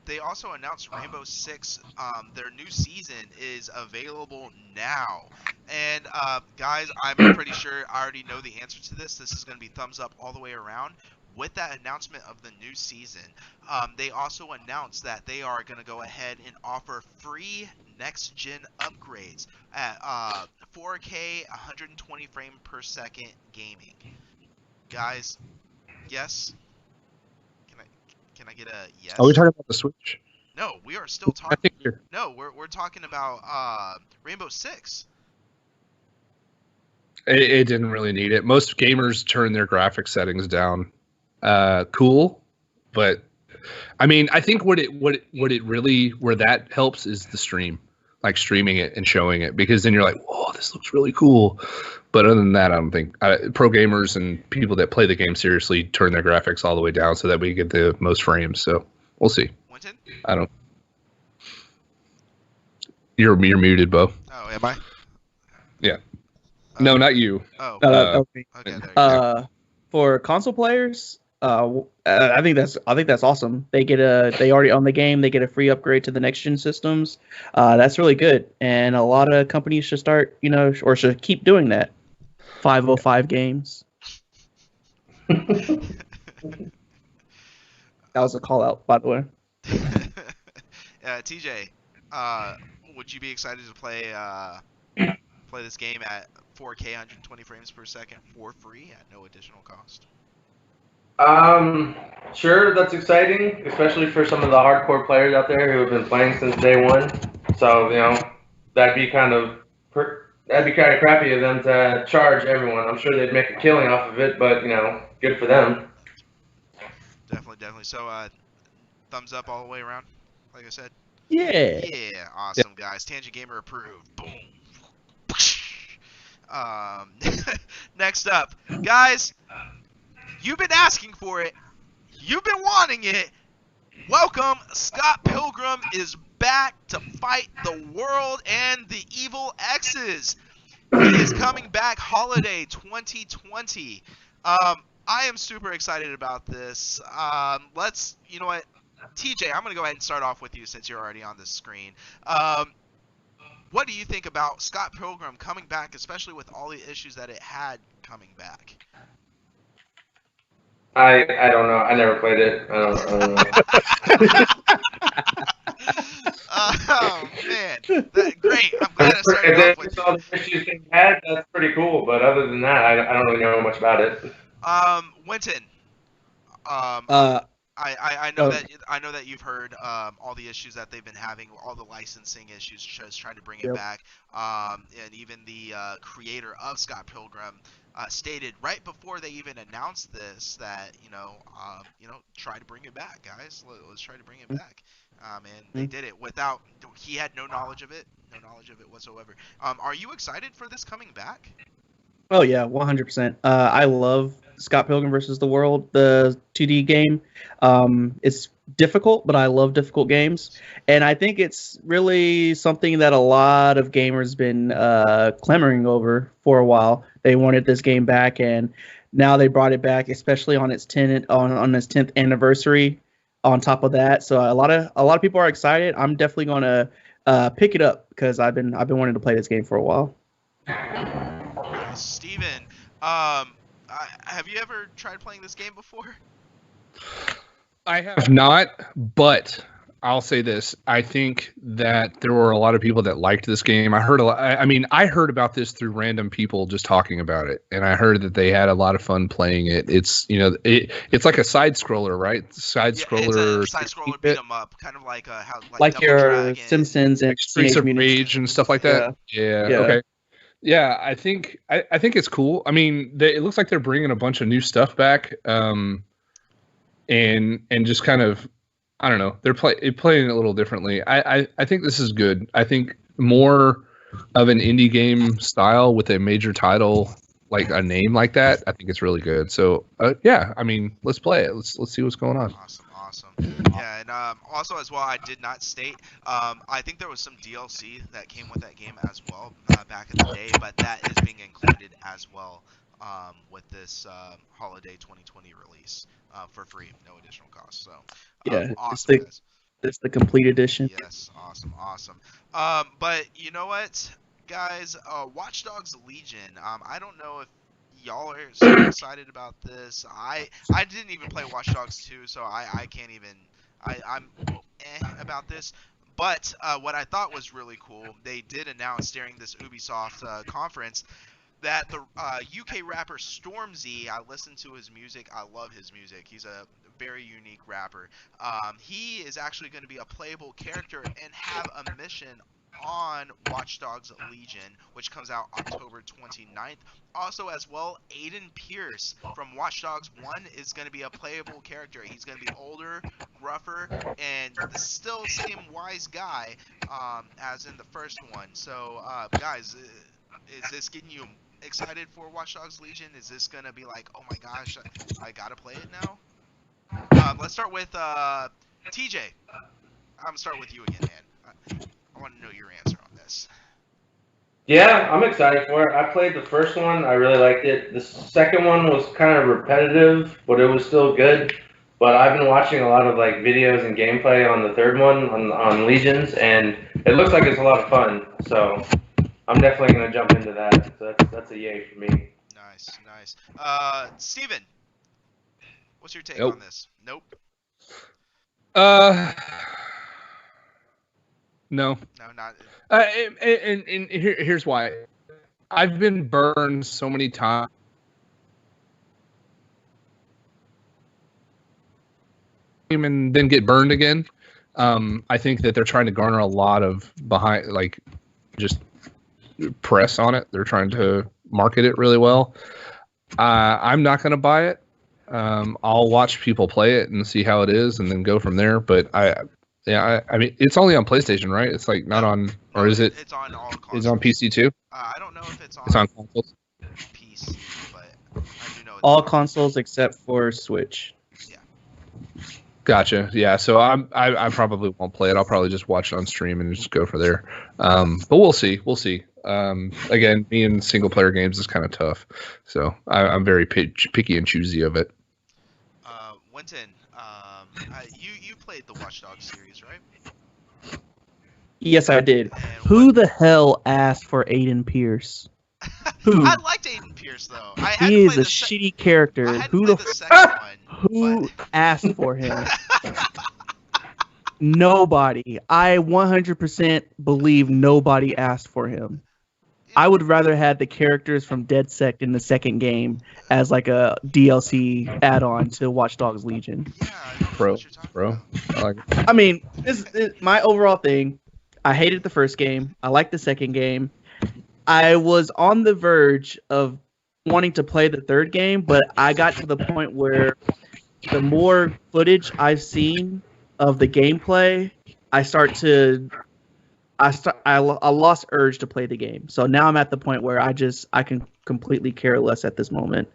Speaker 3: they also announced Rainbow Six. Their new season is available now. And guys, I'm pretty sure I already know the answer to this. This is going to be thumbs up all the way around. With that announcement of the new season, they also announced that they are going to go ahead and offer free next-gen upgrades at 4K 120 frame per second gaming. Guys, yes? Can I get a yes?
Speaker 2: Are we talking about the Switch?
Speaker 3: No, we are still
Speaker 2: I
Speaker 3: talking.
Speaker 2: think
Speaker 3: No, we're talking about Rainbow Six.
Speaker 2: it didn't really need it. Most gamers turn their graphics settings down. Cool, but I mean, I think what it really where that helps is the stream, like streaming it and showing it, because then you're like, whoa, this looks really cool. But other than that, I don't think pro gamers and people that play the game seriously turn their graphics all the way down so that we get the most frames. So we'll see.
Speaker 3: Winton?
Speaker 2: I don't. You're muted, Bo.
Speaker 3: Oh, am I?
Speaker 2: Yeah. No, not you.
Speaker 3: Oh.
Speaker 1: Okay.
Speaker 3: Okay. There you go.
Speaker 1: For console players, I think that's awesome. They already own the game. They get a free upgrade to the next gen systems. That's really good, and a lot of companies should start, or should keep doing that. 505 games. That was a call out, by the way.
Speaker 3: TJ, would you be excited to play this game at 4K 120 frames per second for free at no additional cost?
Speaker 4: Sure, that's exciting, especially for some of the hardcore players out there who have been playing since day one. So, that'd be kind of crappy of them to charge everyone. I'm sure they'd make a killing off of it, but, good for them.
Speaker 3: Definitely. So, thumbs up all the way around, like I said?
Speaker 1: Yeah.
Speaker 3: Yeah, awesome, guys. Tangent Gamer approved. Boom. Next up, guys, you've been asking for it. You've been wanting it. Welcome, Scott Pilgrim is back to fight the world and the evil X's. He is coming back holiday 2020. I am super excited about this. You know what? TJ, I'm going to go ahead and start off with you since you're already on the screen. What do you think about Scott Pilgrim coming back, especially with all the issues that it had coming back?
Speaker 4: I don't know. I never played it. I don't know.
Speaker 3: Oh, man. Great. I'm glad I started off with
Speaker 4: all the issues they had, that's pretty cool. But other than that, I don't really know much about it.
Speaker 3: Winton. I know that you've heard all the issues that they've been having, all the licensing issues, just trying to bring it back. And even the creator of Scott Pilgrim stated right before they even announced this that try to bring it back, guys. Let's try to bring it back. And they did it without. He had no knowledge of it whatsoever. Are you excited for this coming back?
Speaker 1: Oh yeah, 100%. I love Scott Pilgrim versus the World, the 2D game. It's difficult, but I love difficult games, and I think it's really something that a lot of gamers been clamoring over for a while. They wanted this game back, and now they brought it back, especially on its 10th anniversary. On top of that, so a lot of people are excited. I'm definitely going to pick it up because I've been wanting to play this game for a while.
Speaker 3: Steven, have you ever tried playing this game before?
Speaker 2: I have not, but I'll say this. I think that there were a lot of people that liked this game. I heard about this through random people just talking about it, and I heard that they had a lot of fun playing it. It's it's like a side scroller, right? Side scroller.
Speaker 3: It's a side scroller beat 'em up, kind of like
Speaker 1: like
Speaker 3: Double
Speaker 1: your
Speaker 3: Dragon.
Speaker 1: Simpsons and
Speaker 2: Streets of Rage and stuff like that. Yeah. Okay. Yeah, I think it's cool. I mean, it looks like they're bringing a bunch of new stuff back, and just kind of, I don't know, they're playing it a little differently. I think this is good. I think more of an indie game style with a major title, like a name like that. I think it's really good. So yeah, I mean, let's play it. Let's see what's going on.
Speaker 3: Awesome. Yeah, and also as well, I did not state. I think there was some DLC that came with that game as well back in the day, but that is being included as well with this holiday 2020 release for free, no additional cost. So
Speaker 1: yeah,
Speaker 3: awesome.
Speaker 1: It's the complete edition.
Speaker 3: Yes, awesome. But you know what, guys? Watch Dogs Legion. I don't know if y'all are so excited about this. I didn't even play Watch Dogs 2, so I can't even. I'm about this. But what I thought was really cool, they did announce during this Ubisoft conference that the UK rapper Stormzy, I listen to his music. I love his music. He's a very unique rapper. He is actually going to be a playable character and have a mission on Watch Dogs Legion, which comes out October 29th. Also, as well, Aiden Pierce from Watch Dogs 1 is going to be a playable character. He's going to be older, rougher, and still same wise guy as in the first one. So, guys, is this getting you excited for Watch Dogs Legion? Is this going to be like, oh my gosh, I got to play it now? Let's start with TJ. I'm going to start with you again, man. I want to know your answer on this.
Speaker 4: Yeah, I'm excited for it. I played the first one. I really liked it. The second one was kind of repetitive, but it was still good. But I've been watching a lot of like videos and gameplay on the third one on Legions, and it looks like it's a lot of fun. So I'm definitely gonna jump into that. So that's a yay for me.
Speaker 3: Nice. Steven, what's your take
Speaker 2: Nope.
Speaker 3: on this? Nope.
Speaker 2: No.
Speaker 3: No, not.
Speaker 2: And here's why. I've been burned so many times. And then get burned again. I think that they're trying to garner a lot of just press on it. They're trying to market it really well. I'm not going to buy it. I'll watch people play it and see how it is, and then go from there. But I mean, it's only on PlayStation, right? It's like not on, or is it?
Speaker 3: It's on all consoles.
Speaker 2: It's on PC too.
Speaker 3: I don't know if it's on.
Speaker 2: It's on consoles.
Speaker 3: PC, but I do know it's
Speaker 1: All
Speaker 3: on.
Speaker 1: consoles except for Switch.
Speaker 2: Gotcha. Yeah. So I probably won't play it. I'll probably just watch it on stream and just go for there. But we'll see. Again, me in single player games is kind of tough, so I'm very picky and choosy of it.
Speaker 3: Winton, you played the Watch Dogs series, right?
Speaker 1: Yes, I did.
Speaker 3: And
Speaker 1: Who the hell asked for Aiden Pierce? Who?
Speaker 3: I liked Aiden Pierce though.
Speaker 1: He is a shitty character. Who the
Speaker 3: second one?
Speaker 1: who asked for him? Nobody. I 100% believe nobody asked for him. I would rather have the characters from DedSec in the second game as like a DLC add-on to Watch Dogs Legion.
Speaker 3: Yeah, I know
Speaker 2: Bro,
Speaker 3: what you're talking
Speaker 2: bro.
Speaker 3: about.
Speaker 2: I like it.
Speaker 1: I mean, this is my overall thing. I hated the first game. I liked the second game. I was on the verge of wanting to play the third game, but I got to the point where the more footage I've seen of the gameplay, I lost urge to play the game. So now I'm at the point where I can completely care less at this moment.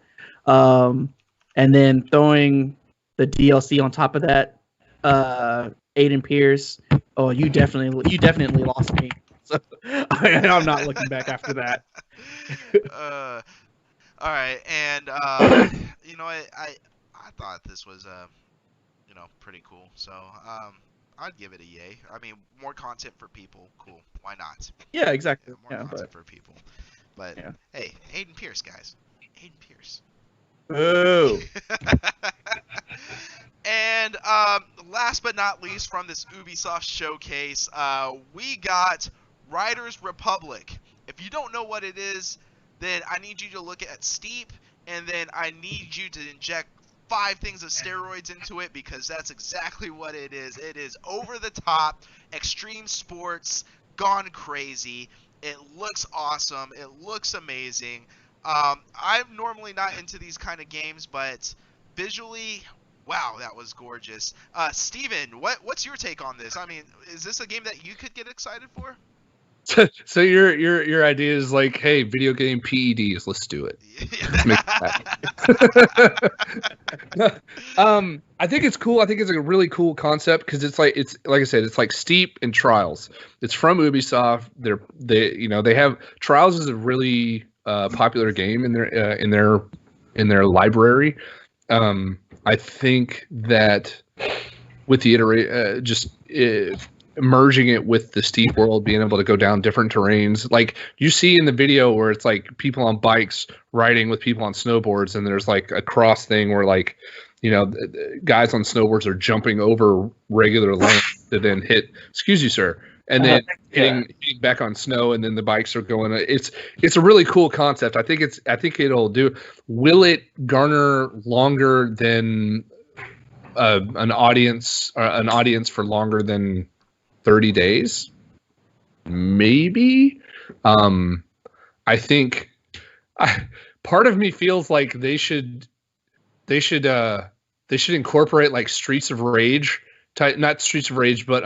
Speaker 1: And then throwing the DLC on top of that, Aiden Pierce. Oh, you definitely lost me. So I'm not looking back after that.
Speaker 3: All right, and you know, I thought this was pretty cool. So I'd give it a yay. I mean, more content for people, cool. Why not?
Speaker 1: Yeah, exactly.
Speaker 3: More content for people. But hey, Aiden Pierce, guys. Aiden Pierce.
Speaker 1: Boo.
Speaker 3: And last but not least, from this Ubisoft showcase, we got Riders Republic. If you don't know what it is, then I need you to look at Steep, and then I need you to inject 5 things of steroids into it, because that's exactly what it is. It is over the top, extreme sports, gone crazy. It looks awesome. It looks amazing. I'm normally not into these kind of games, but visually, wow, that was gorgeous. Steven, what's your take on this? I mean, is this a game that you could get excited for?
Speaker 2: So your idea is like, hey, video game PEDs, let's do it. Let's make it happen. I think it's cool. I think it's a really cool concept, because it's like I said, it's like Steep and Trials. It's from Ubisoft. They have Trials is a really popular game in their library. I think that with the merging it with the Steep world, being able to go down different terrains, like you see in the video where it's like people on bikes riding with people on snowboards, and there's like a cross thing where like, guys on snowboards are jumping over regular lanes to then hit, excuse you, sir, and then hitting back on snow, and then the bikes are going. It's a really cool concept. I think it'll do. Will it garner longer than an audience for longer than 30 days? maybe. I think part of me feels like they should incorporate like Streets of Rage type, not Streets of Rage, but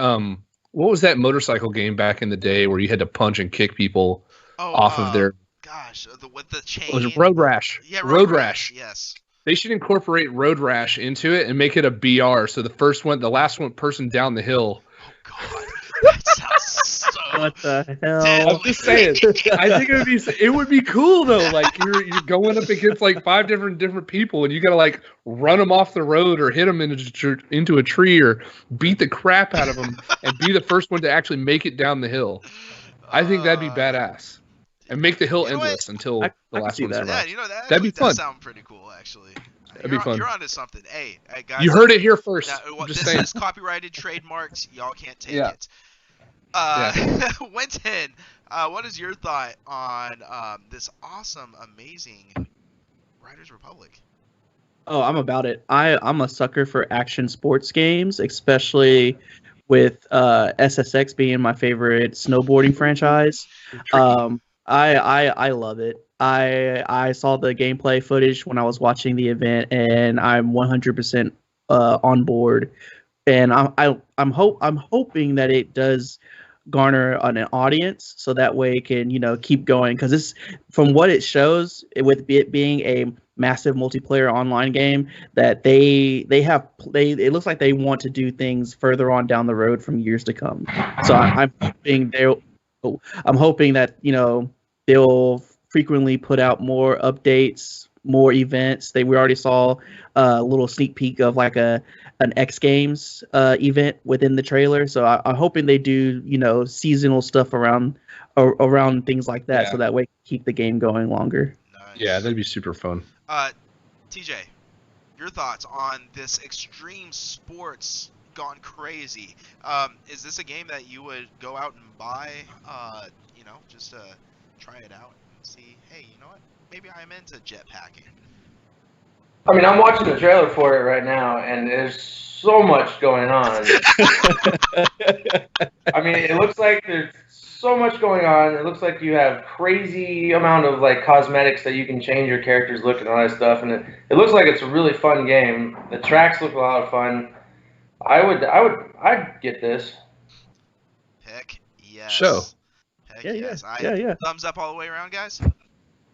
Speaker 2: what was that motorcycle game back in the day where you had to punch and kick people off of their?
Speaker 3: Gosh, with the chain.
Speaker 2: Was it Road Rash?
Speaker 3: Yeah,
Speaker 2: Road Rash.
Speaker 3: Yes.
Speaker 2: They should incorporate Road Rash into it and make it a BR. So the last person down the hill.
Speaker 3: Oh God, that sounds so.
Speaker 1: What the hell?
Speaker 3: deadly.
Speaker 2: I'm just saying. I think it would be cool though. Like you're going up against like 5 different people, and you gotta like run them off the road or hit them into a tree or beat the crap out of them and be the first one to actually make it down the hill. I think that'd be badass. And make the hill endless until the last one survives.
Speaker 3: Yeah, you know
Speaker 2: that'd be fun.
Speaker 3: That sound pretty cool, actually.
Speaker 2: That'd be fun.
Speaker 3: You're onto something. Hey, guys.
Speaker 2: You heard it here first.
Speaker 3: This is copyrighted, trademarked. Y'all can't take it. Winton, what is your thought on this awesome, amazing Riders Republic?
Speaker 1: Oh, I'm about it. I'm a sucker for action sports games, especially with SSX being my favorite snowboarding franchise. I love it. I saw the gameplay footage when I was watching the event, and I'm 100% on board. And I'm hoping that it does garner an audience, so that way it can keep going. Because this, from what it shows, with it being a massive multiplayer online game, that it looks like they want to do things further on down the road from years to come. So I'm hoping that they'll frequently put out more updates, more events. We already saw a little sneak peek of like an X Games event within the trailer. So I'm hoping they do seasonal stuff around things like that, so that way keep the game going longer.
Speaker 3: Nice.
Speaker 2: Yeah, that'd be super fun.
Speaker 3: TJ, your thoughts on this extreme sports gone crazy? Is this a game that you would go out and buy? Just to try it out and see. Hey, you know what? Maybe I'm into jetpacking.
Speaker 4: I mean, I'm watching the trailer for it right now, and there's so much going on. I mean, it looks like there's so much going on. It looks like you have crazy amount of like cosmetics that you can change your character's look and all that stuff, and it looks like it's a really fun game. The tracks look a lot of fun. I'd get this.
Speaker 3: Heck yes.
Speaker 2: Show.
Speaker 3: Heck
Speaker 1: Yeah,
Speaker 3: yes.
Speaker 1: yeah.
Speaker 3: Thumbs up all the way around, guys.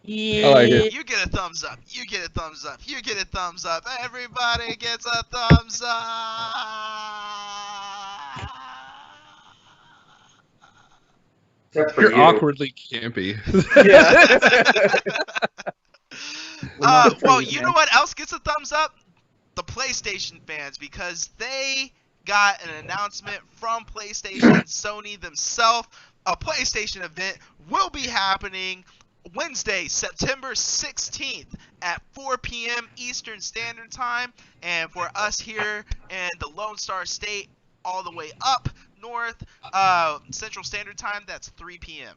Speaker 1: Yeah.
Speaker 2: I like it.
Speaker 3: You get a thumbs up. You get a thumbs up. You get a thumbs up. Everybody gets a thumbs up.
Speaker 4: Except for
Speaker 2: You're
Speaker 4: you.
Speaker 2: awkwardly campy.
Speaker 3: Well, you know what else gets a thumbs up? The PlayStation fans, because they got an announcement from PlayStation and Sony themselves. A PlayStation event will be happening Wednesday, September 16th at 4 p.m. Eastern Standard Time. And for us here in the Lone Star State, all the way up north, Central Standard Time, that's 3 p.m.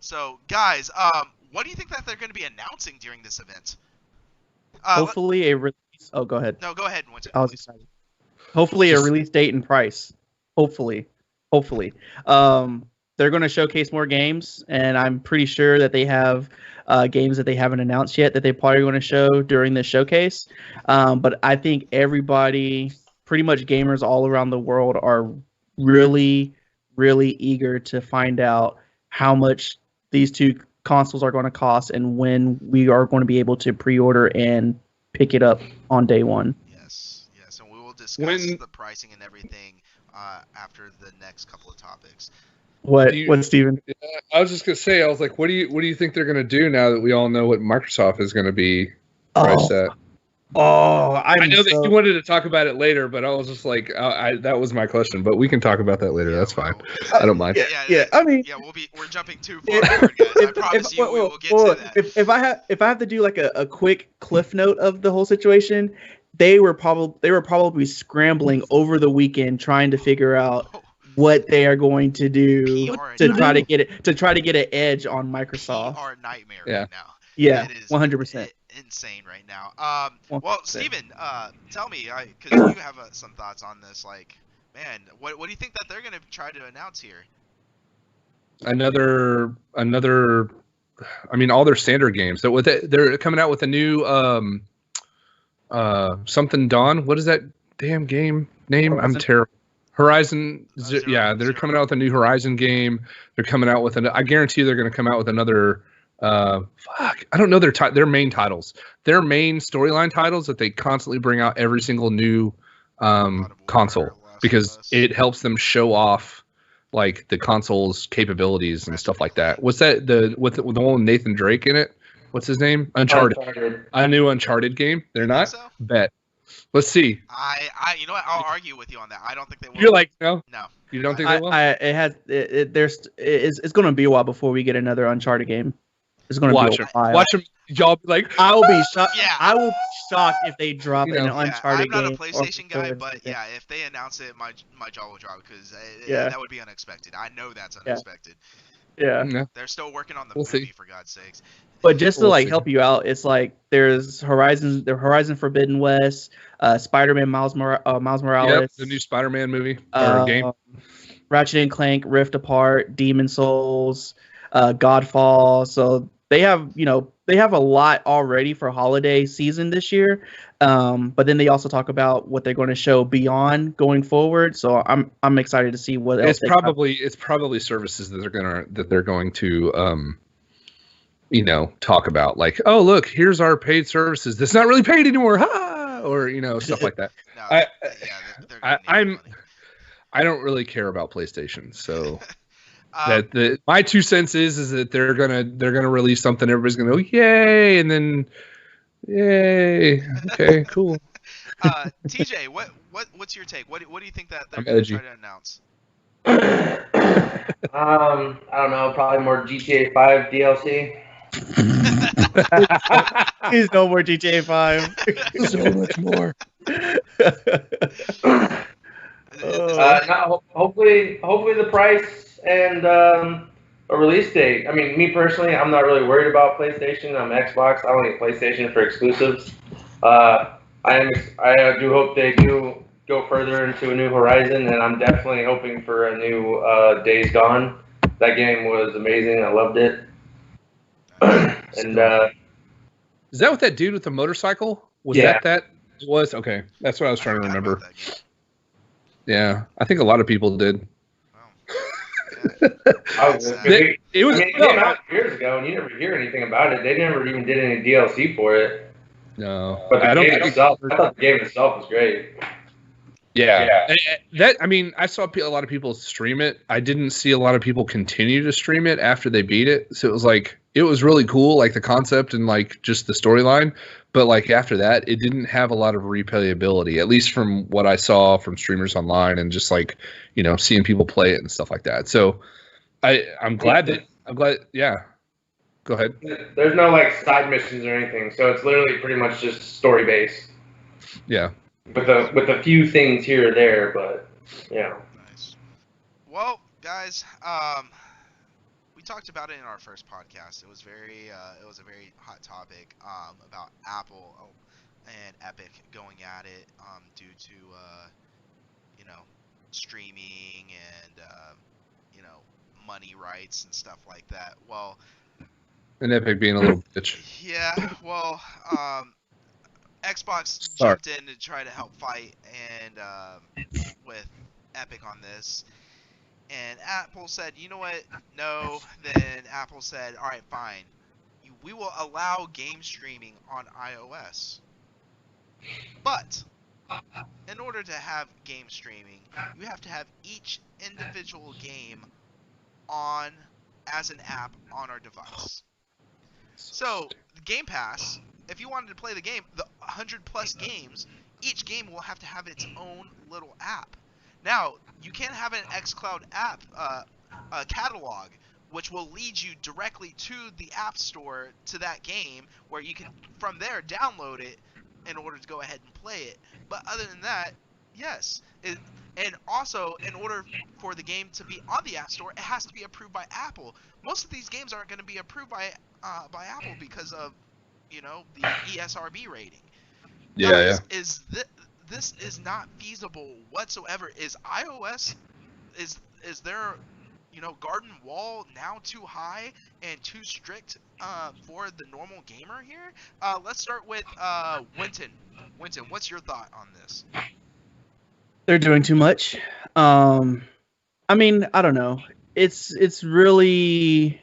Speaker 3: So, guys, what do you think that they're going to be announcing during this event?
Speaker 1: Hopefully a release. Oh, go ahead.
Speaker 3: No, go ahead. Winston.
Speaker 1: I was excited. Hopefully a release date and price. Hopefully. They're going to showcase more games, and I'm pretty sure that they have games that they haven't announced yet that they're probably going to show during this showcase. But I think everybody, pretty much gamers all around the world, are really, really eager to find out how much these two consoles are going to cost and when we are going to be able to pre-order and pick it up on day one.
Speaker 3: Yes, and we will discuss the pricing and everything after the next couple of topics.
Speaker 1: What, Steven?
Speaker 2: I was just gonna say, I was like, what do you think they're gonna do now that we all know what Microsoft is gonna be priced at? I know that you wanted to talk about it later, but I was just like, that was my question. But we can talk about that later. That's fine. I don't mind.
Speaker 1: Yeah. I mean,
Speaker 3: we're jumping too far forward, guys. I promise we will get to that.
Speaker 1: If I have to do like a quick cliff note of the whole situation, they were probably scrambling over the weekend trying to figure out what they are going to do to try to get an edge on Microsoft.
Speaker 3: PR nightmare right now.
Speaker 1: Yeah, 100%.
Speaker 3: Insane right now. Well, Steven, tell me, because you have some thoughts on this. Like, man, what do you think that they're gonna try to announce here?
Speaker 2: another. I mean, all their standard games. So they're coming out with a new something Dawn. What is that damn game name?
Speaker 1: Horizon?
Speaker 2: I'm terrible. Horizon.
Speaker 3: Zero-
Speaker 2: They're
Speaker 3: Zero
Speaker 2: coming out with a new Horizon game. They're coming out with I guarantee you they're going to come out with another. I don't know their main titles. Their main storyline titles that they constantly bring out every single new console, because it helps them show off like the console's capabilities and stuff like that. What's that with the one with Nathan Drake in it? What's his name? Uncharted. A new Uncharted game. They're not.
Speaker 3: So?
Speaker 2: Bet. Let's see.
Speaker 3: You know what? I'll argue with you on that. I don't think they will.
Speaker 2: You're like no.
Speaker 3: No.
Speaker 2: You don't think they will?
Speaker 1: It's going to be a while before we get another Uncharted game. It's going to be a while.
Speaker 2: Watch them. Y'all be like,
Speaker 1: I will be shocked.
Speaker 3: Yeah.
Speaker 1: I will be shocked if they drop an
Speaker 3: Yeah,
Speaker 1: Uncharted game.
Speaker 3: I'm not a PlayStation guy,
Speaker 1: or-
Speaker 3: but yeah, if they announce it, my jaw will drop because
Speaker 1: Yeah.
Speaker 3: that would be unexpected. I know that's unexpected.
Speaker 1: Yeah.
Speaker 2: no.
Speaker 3: They're still working on the
Speaker 2: We'll
Speaker 3: movie,
Speaker 2: see.
Speaker 3: for God's sakes.
Speaker 1: But just to
Speaker 2: We'll
Speaker 1: like
Speaker 2: see.
Speaker 1: help you out, it's like there's Horizon Forbidden West, Spider-Man Miles Morales,
Speaker 2: Yep, the new Spider-Man movie or game.
Speaker 1: Ratchet and Clank, Rift Apart, Demon Souls, Godfall. So they have a lot already for holiday season this year. But then they also talk about what they're going to show beyond going forward. So I'm excited to see what else.
Speaker 2: It's probably services that they're going to talk about, like, oh look, here's our paid services that's not really paid anymore, or stuff like that.
Speaker 3: No,
Speaker 2: I-
Speaker 3: they're gonna need money.
Speaker 2: I don't really care about PlayStation, so
Speaker 3: Um,
Speaker 2: my 2 cents is that they're gonna release something, everybody's gonna go yay, and then yay, okay, cool.
Speaker 3: TJ, what's your take? What do you think that they're
Speaker 2: I'm
Speaker 3: going to
Speaker 2: edgy.
Speaker 3: try to announce?
Speaker 4: I don't know, probably more GTA 5 DLC.
Speaker 1: Please no more GTA 5.
Speaker 2: So much more.
Speaker 4: Hopefully the price and a release date. I mean, me personally, I'm not really worried about PlayStation. I'm Xbox. I don't need PlayStation for exclusives. I do hope they do go further into a new Horizon, and I'm definitely hoping for a new Days Gone. That game was amazing. I loved it. And
Speaker 2: Is that with that dude with the motorcycle? Was
Speaker 4: Yeah.
Speaker 2: that was okay? That's what I was trying to
Speaker 3: forgot
Speaker 2: remember.
Speaker 3: about that game.
Speaker 2: Yeah, I think a lot of people did.
Speaker 3: Wow.
Speaker 2: It was
Speaker 4: it came out years ago, and you never hear anything about it. They never even did any DLC for it.
Speaker 2: no,
Speaker 4: But
Speaker 2: I
Speaker 4: the
Speaker 2: don't
Speaker 4: game
Speaker 2: think.
Speaker 4: itself, I thought the game itself was great.
Speaker 2: Yeah. I saw a lot of people stream it. I didn't see a lot of people continue to stream it after they beat it. So it was like, it was really cool, like the concept and like just the storyline. But like after that, it didn't have a lot of replayability, at least from what I saw from streamers online and just like, seeing people play it and stuff like that. So I'm glad. Yeah. Go ahead.
Speaker 4: There's no like side missions or anything, so it's literally pretty much just story based.
Speaker 2: Yeah.
Speaker 4: With a few things here or there, but yeah.
Speaker 3: Nice. Well, guys, we talked about it in our first podcast. It was a very hot topic about Apple and Epic going at it due to streaming and money rights and stuff like that. Well,
Speaker 2: And Epic being a little bitch.
Speaker 3: yeah, well, Xbox
Speaker 2: Sorry.
Speaker 3: jumped in to try to help fight and with Epic on this, and Apple said, you know what? No. Then Apple said, all right, fine. We will allow game streaming on iOS, but in order to have game streaming, you have to have each individual game on as an app on our device. So, Game Pass, if you wanted to play the game, the 100+ games, each game will have to have its own little app. Now, you can have an xCloud app catalog, which will lead you directly to the App Store to that game, where you can, from there, download it in order to go ahead and play it. But other than that, yes. And also, in order for the game to be on the App Store, it has to be approved by Apple. Most of these games aren't going to be approved by Apple because of, the ESRB rating.
Speaker 2: Yeah.
Speaker 3: This is not feasible whatsoever. Is iOS, is there garden wall now too high and too strict for the normal gamer here? Let's start with Winton. Winton, what's your thought on this?
Speaker 1: They're doing too much. I mean, I don't know. It's really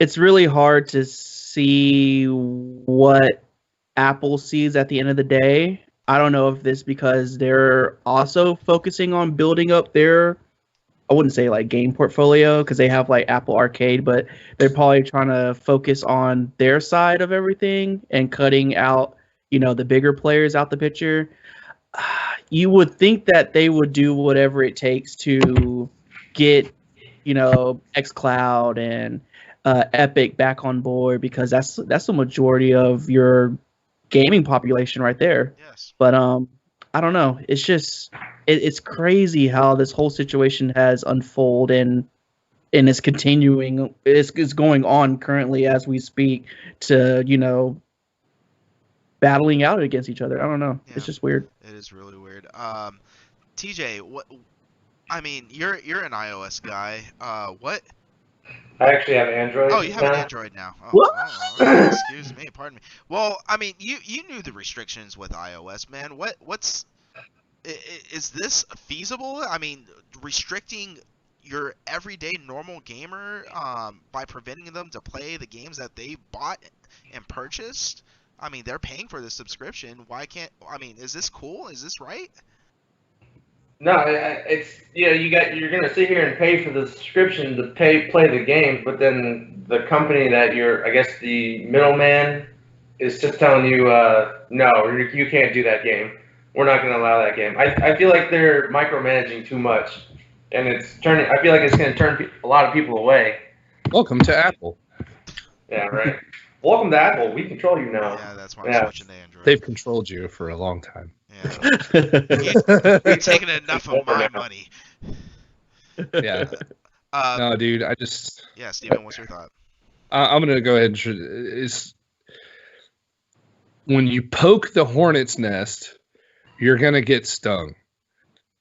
Speaker 1: hard to see what Apple sees at the end of the day. I don't know if this because they're also focusing on building up their, I wouldn't say like game portfolio because they have like Apple Arcade, but they're probably trying to focus on their side of everything and cutting out, the bigger players out the picture. You would think that they would do whatever it takes to get, xCloud and Epic back on board because that's the majority of your gaming population right there.
Speaker 3: Yes.
Speaker 1: But I don't know. It's just it's crazy how this whole situation has unfolded and is continuing. It's going on currently as we speak to battling out against each other. I don't know.
Speaker 3: Yeah.
Speaker 1: It's just weird.
Speaker 3: It is really weird. TJ, what? I mean, you're an iOS guy. What?
Speaker 4: I actually have Android.
Speaker 3: Oh, you have an
Speaker 4: now.
Speaker 3: Android now. Oh,
Speaker 1: What?
Speaker 3: oh, excuse me. Pardon me. Well, I mean, you knew the restrictions with iOS, man. Is this feasible? I mean, restricting your everyday normal gamer by preventing them to play the games that they bought and purchased. I mean, they're paying for the subscription. Why can't? I mean, is this cool? Is this right?
Speaker 4: No, it's you're gonna sit here and pay for the subscription to play the games, but then the company that I guess the middleman is just telling you, no, you can't do that game. We're not gonna allow that game. I feel like they're micromanaging too much, and I feel like it's gonna turn a lot of people away.
Speaker 2: Welcome to Apple.
Speaker 4: Yeah, right. Welcome to Apple. We control you now.
Speaker 3: Yeah, that's why I'm switching to Android.
Speaker 2: They've controlled you for a long time.
Speaker 3: Yeah. You've taken enough of my money.
Speaker 2: Yeah. No, dude.
Speaker 3: Yeah, Steven, what's your thought?
Speaker 2: I'm gonna go ahead and is when you poke the hornet's nest, you're gonna get stung.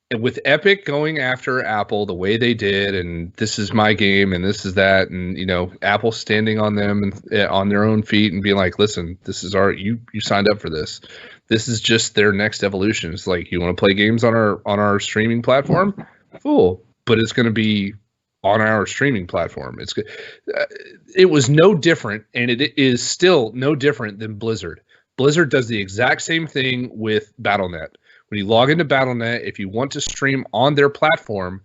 Speaker 2: And with Epic going after Apple the way they did, and this is my game, and this is that, and Apple standing on them and on their own feet and being like, "Listen, this is you signed up for this. This is just their next evolution. It's like you want to play games on our streaming platform, cool, but it's going to be on our streaming platform. It's good. It was no different, and it is still no different than Blizzard. Blizzard does the exact same thing with Battle.net. When you log into Battle.net, if you want to stream on their platform,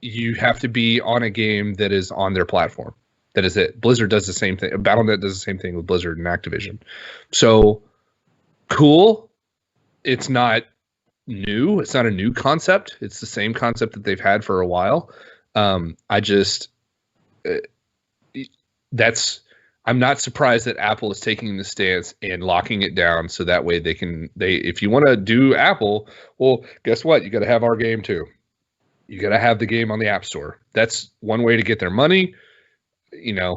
Speaker 2: you have to be on a game that is on their platform. That is it. Blizzard does the same thing. Battle.net does the same thing with Blizzard and Activision. So, cool. It's not new. It's not a new concept. It's the same concept that they've had for a while. I'm not surprised that Apple is taking the stance and locking it down so that way if you want to do Apple, well, guess what? You got to have our game too. You got to have the game on the App Store. That's one way to get their money,
Speaker 3: Yeah.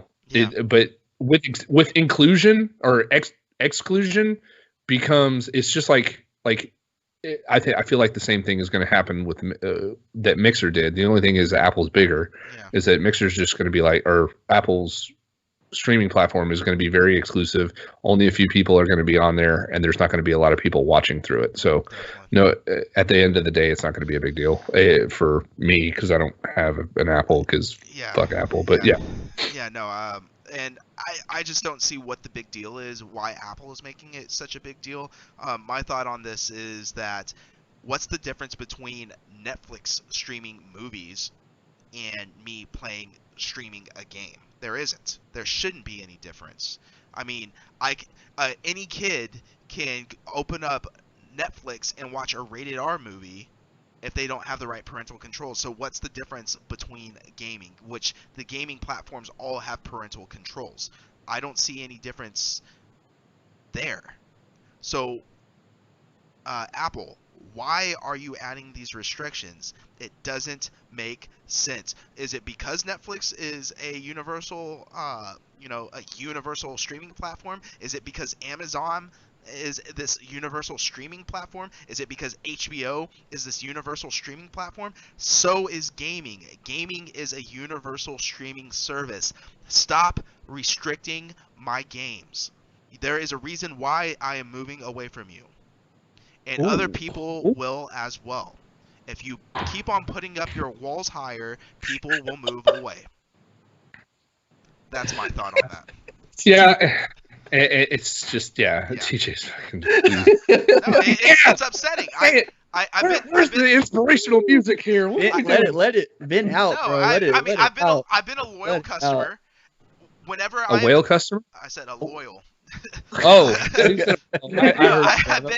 Speaker 2: But with inclusion or exclusion it's just like I feel like the same thing is going to happen with that Mixer did. The only thing is Apple's bigger, is that Mixer's just going to be like, or Apple's streaming platform is going to be very exclusive. Only a few people are going to be on there, and there's not going to be a lot of people watching through it. So, no, at the end of the day, it's not going to be a big deal for me because I don't have an Apple because fuck Apple. But yeah.
Speaker 3: No. And I just don't see what the big deal is, why Apple is making it such a big deal. My thought on this is that what's the difference between Netflix streaming movies and me streaming a game? There isn't. There shouldn't be any difference. I mean, any kid can open up Netflix and watch a rated R movie if they don't have the right parental controls. So what's the difference between gaming, which the gaming platforms all have parental controls? I don't see any difference there. So, Apple, why are you adding these restrictions? It doesn't make sense. Is it because Netflix is a universal, a universal streaming platform? Is it because Amazon is this universal streaming platform? Is it because HBO is this universal streaming platform? So is gaming. Gaming is a universal streaming service. Stop restricting my games. There is a reason why I am moving away from you. And other people will as well. If you keep on putting up your walls higher, people will move away. That's my thought on that.
Speaker 2: Yeah. It's just, TJ's fucking.
Speaker 3: No, it's upsetting.
Speaker 2: Where's the inspirational music here?
Speaker 1: Let it vent out,
Speaker 3: no,
Speaker 1: bro.
Speaker 3: I've been a loyal customer. Whenever
Speaker 2: a whale customer?
Speaker 3: I said a loyal.
Speaker 2: Oh, I'm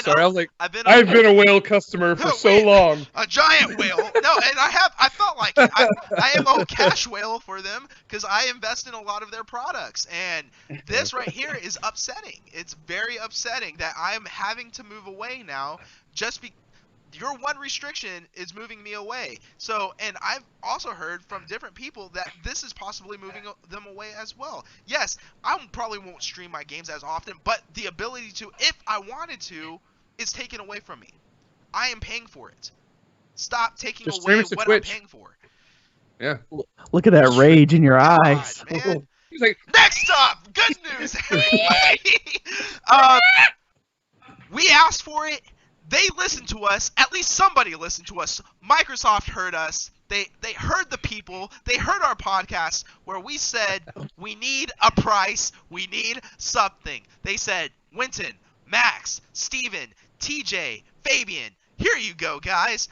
Speaker 2: sorry. I was like, I've been a whale customer for so long.
Speaker 3: A giant whale. No, and I felt like it. I am a cash whale for them because I invest in a lot of their products. And this right here is upsetting. It's very upsetting that I'm having to move away now just because your one restriction is moving me away. So, and I've also heard from different people that this is possibly moving them away as well. Yes, I probably won't stream my games as often, but the ability to, if I wanted to, is taken away from me. I am paying for it. Stop taking away what I'm paying for.
Speaker 2: Yeah.
Speaker 1: Look at that rage in your eyes.
Speaker 3: Man.
Speaker 2: He's like,
Speaker 3: next up, good news. We asked for it. They listened to us. At least somebody listened to us. Microsoft heard us. They heard the people. They heard our podcast where we said we need a price. We need something. They said, Winton, Max, Steven, TJ, Fabian, here you go, guys.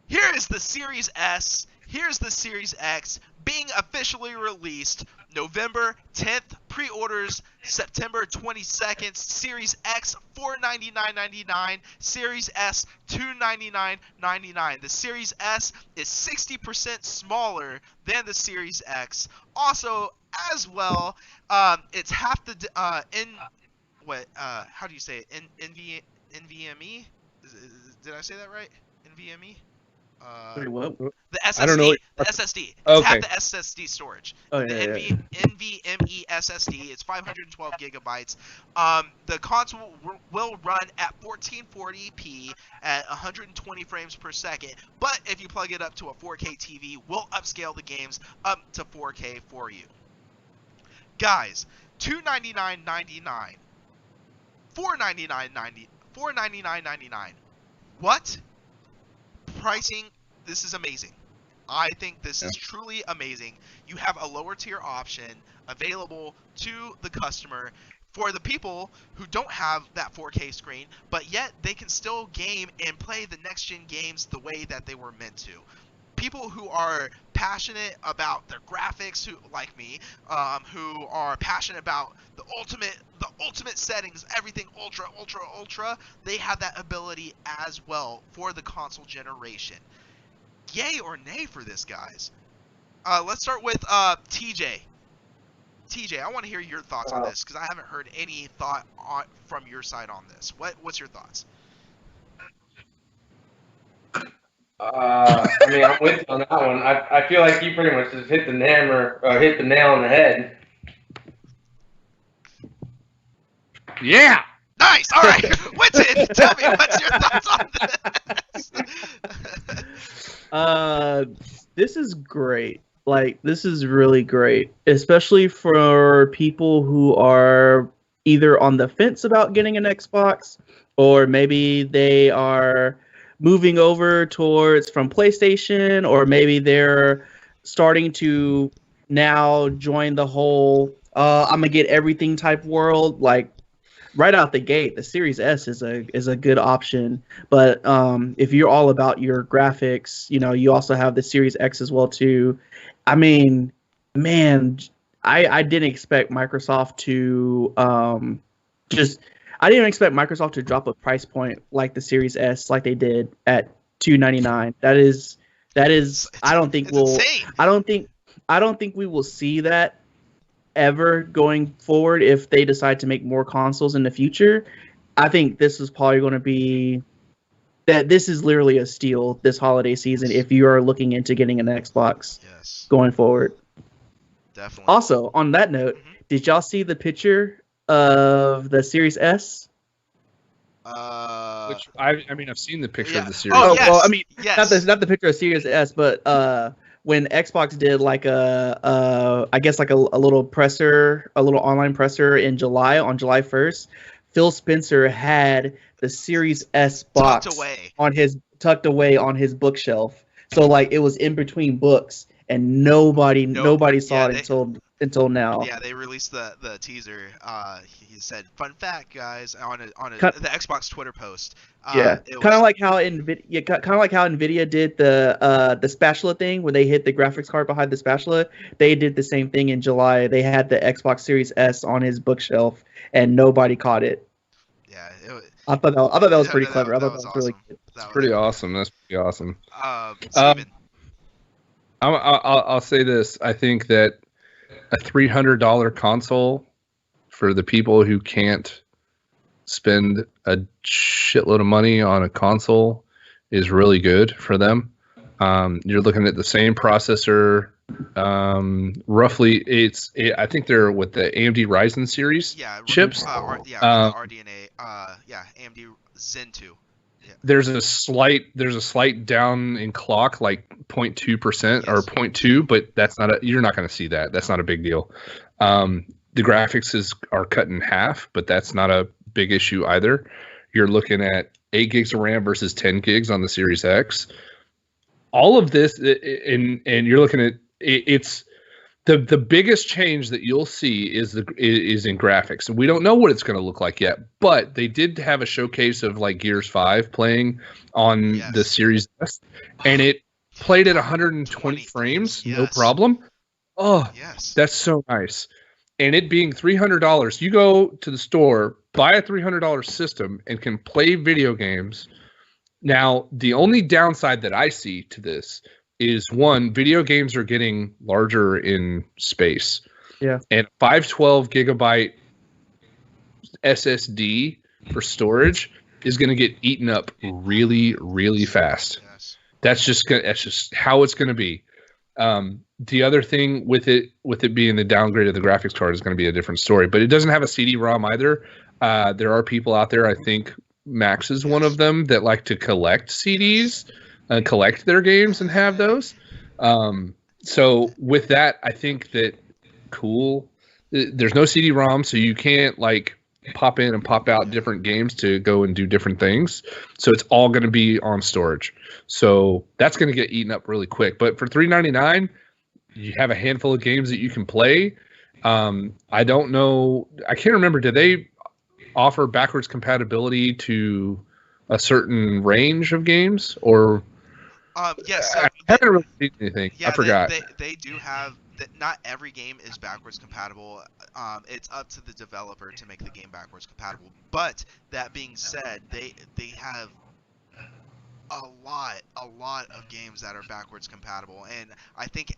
Speaker 3: Here is the Series S. Here's the Series X being officially released November 10th. Pre-orders September 22nd. Series X $499.99. Series S $299.99. The Series S is 60% smaller than the Series X. Also, as well, it's half the how do you say it? NVMe? Did I say that right? NVMe?
Speaker 1: Wait, what?
Speaker 3: The SSD.
Speaker 2: I don't know.
Speaker 3: The SSD. It's
Speaker 2: okay.
Speaker 3: half the SSD storage.
Speaker 1: Oh,
Speaker 3: the
Speaker 1: yeah.
Speaker 3: NVMe SSD. It's 512 gigabytes. The console will run at 1440p at 120 frames per second. But if you plug it up to a 4K TV, we'll upscale the games up to 4K for you. Guys, $299.99. $499.99. What? Pricing, this is amazing. I think this is truly amazing. You have a lower tier option available to the customer for the people who don't have that 4K screen, but yet they can still game and play the next gen games the way that they were meant to. People who are passionate about their graphics, who like me, who are passionate about the ultimate settings, everything ultra, they have that ability as well for the console generation. Yay or nay for this, guys? Let's start with TJ. TJ, I want to hear your thoughts on this because I haven't heard any thought from your side on this. What's your thoughts?
Speaker 4: I mean, I'm with you on that one. I feel like you pretty much just hit the nail on the head.
Speaker 2: Yeah.
Speaker 3: Nice. All right. Winton, tell me what's your thoughts on this.
Speaker 1: This is great. Like, this is really great, especially for people who are either on the fence about getting an Xbox, or maybe they are moving over towards from PlayStation, or maybe they're starting to now join the whole I'm gonna get everything type world. Like, right out the gate, the Series S is a good option. But if you're all about your graphics, you know, you also have the Series X as well too. I mean, man, I didn't expect Microsoft to I didn't expect Microsoft to drop a price point like the Series S, like they did at $299. That is. I don't think we will see that ever going forward if they decide to make more consoles in the future. I think this is probably going to be that. This is literally a steal this holiday season if you are looking into getting an Xbox going forward.
Speaker 3: Definitely.
Speaker 1: Also, on that note, did y'all see the picture of the Series S?
Speaker 2: Which I mean, I've seen the picture of the Series.
Speaker 3: Oh,
Speaker 1: Oh,
Speaker 3: yes.
Speaker 1: well, I mean,
Speaker 3: yes.
Speaker 1: not the picture of Series S, but when Xbox did like I guess like a little presser, a little online presser in July on July 1st, Phil Spencer had the Series S box tucked away on his bookshelf. So like it was in between books, and nobody saw it until now.
Speaker 3: Yeah, they released the teaser. He said, "Fun fact, guys," on the Xbox Twitter post.
Speaker 1: Yeah, kind of like how Nvidia did the spatula thing when they hid the graphics card behind the spatula. They did the same thing in July. They had the Xbox Series S on his bookshelf, and nobody caught it.
Speaker 3: Yeah,
Speaker 1: I thought that was pretty clever. I thought that was really good.
Speaker 2: That's pretty awesome. That's pretty awesome.
Speaker 3: Steven.
Speaker 2: I'll say this. I think that a $300 console for the people who can't spend a shitload of money on a console is really good for them. You're looking at the same processor. Roughly, I think they're with the AMD Ryzen series chips.
Speaker 3: The RDNA. AMD Zen 2. Yeah.
Speaker 2: There's a slight down in clock, like 0.2% or 0.2, but you're not going to see that. That's not a big deal. The graphics are cut in half, but that's not a big issue either. You're looking at 8 gigs of RAM versus 10 gigs on the Series X. All of this, and you're looking at it's the biggest change that you'll see is in graphics. We don't know what it's going to look like yet, but they did have a showcase of like Gears 5 playing on the Series S, and it played at 120 frames, no problem. Oh, yes, that's so nice. And it being $300, you go to the store, buy a $300 system, and can play video games. Now, the only downside that I see to this is, one, video games are getting larger in space.
Speaker 1: Yeah. And
Speaker 2: 512 gigabyte SSD for storage is going to get eaten up really, really fast. Yes. That's just how it's going to be. The other thing with it being the downgrade of the graphics card is going to be a different story, but it doesn't have a CD-ROM either. There are people out there, I think Max is one of them, that like to collect CDs and collect their games and have those. So with that, I think that cool. There's no CD-ROM, so you can't like pop in and pop out different games to go and do different things. So it's all going to be on storage. So that's going to get eaten up really quick. But for $399, you have a handful of games that you can play. I don't know. I can't remember. Do they offer backwards compatibility to a certain range of games, or?
Speaker 3: Yes.
Speaker 2: I haven't really seen anything.
Speaker 3: Yeah,
Speaker 2: I forgot.
Speaker 3: They do have. Not every game is backwards compatible. It's up to the developer to make the game backwards compatible. But that being said, they have a lot of games that are backwards compatible, and I think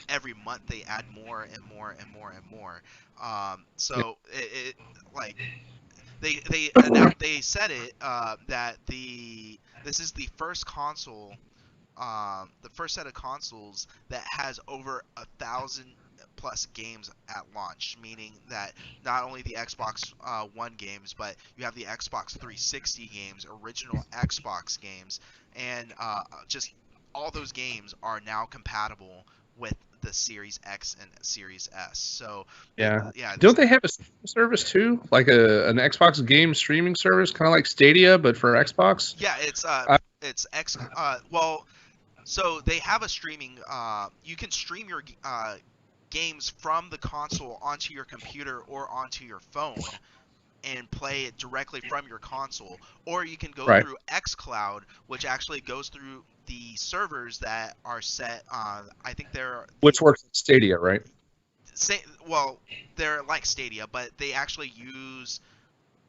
Speaker 3: every month they add more and more and more and more. So it like they said it that this is the first console. The first set of consoles that has over 1,000 plus games at launch, meaning that not only the Xbox One games, but you have the Xbox 360 games, original Xbox games, and just all those games are now compatible with the Series X and Series S. So
Speaker 2: yeah. Don't they have a service too, like an Xbox game streaming service, kind of like Stadia, but for Xbox?
Speaker 3: Yeah, it's X. Well. So they have a streaming. You can stream your games from the console onto your computer or onto your phone, and play it directly from your console. Or you can go through xCloud, which actually goes through the servers that are set. I think
Speaker 2: which works with Stadia, right?
Speaker 3: Well, they're like Stadia, but they actually use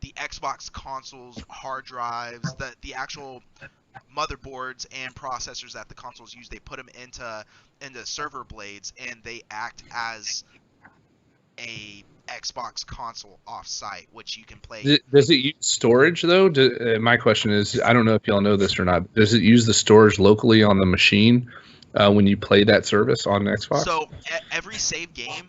Speaker 3: the Xbox console's hard drives, the actual motherboards and processors that the consoles use. They put them into server blades, and they act as a Xbox console off-site, which you can play.
Speaker 2: Does it use storage though? My question is, I don't know if y'all know this or not. Does it use the storage locally on the machine when you play that service on Xbox?
Speaker 3: So every save game,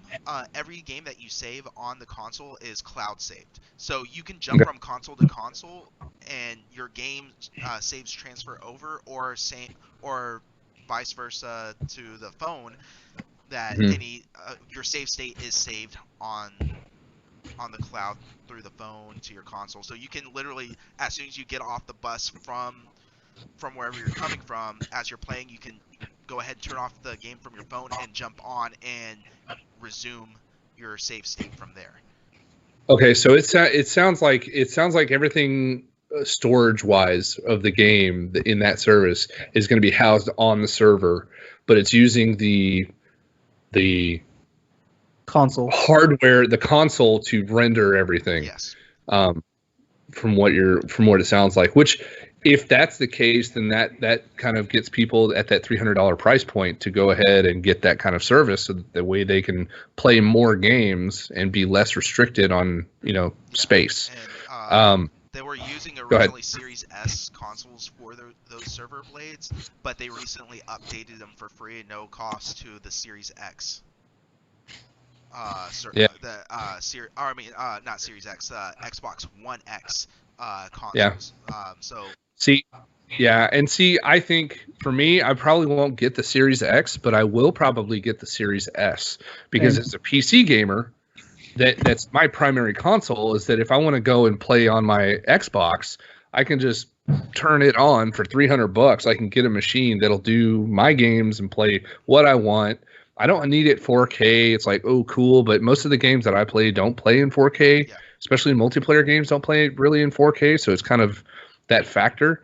Speaker 3: every game that you save on the console is cloud saved. So you can jump from console to console and your game saves transfer over, or vice versa to the phone, that any your save state is saved on the cloud through the phone to your console. So you can literally, as soon as you get off the bus from wherever you're coming from, as you're playing, you can go ahead and turn off the game from your phone and jump on and resume your save state from there.
Speaker 2: Okay, so it sounds like everything storage wise of the game in that service is going to be housed on the server, but it's using the
Speaker 1: console
Speaker 2: hardware, the console, to render everything.
Speaker 3: Yes.
Speaker 2: From what it sounds like, which, if that's the case, then that kind of gets people at that $300 price point to go ahead and get that kind of service, so that the way they can play more games and be less restricted on space.
Speaker 3: And, they were using originally Series S consoles for those server blades, but they recently updated them for free and no cost to the Series X. Not Series X, Xbox One X consoles.
Speaker 2: I think for me, I probably won't get the Series X, but I will probably get the Series S, because as a PC gamer, that's my primary console, is that if I want to go and play on my Xbox, I can just turn it on for $300. I can get a machine that'll do my games and play what I want. I don't need it 4K. It's like, oh, cool, but most of the games that I play don't play in 4K, especially multiplayer games don't play really in 4K, so it's kind of that factor.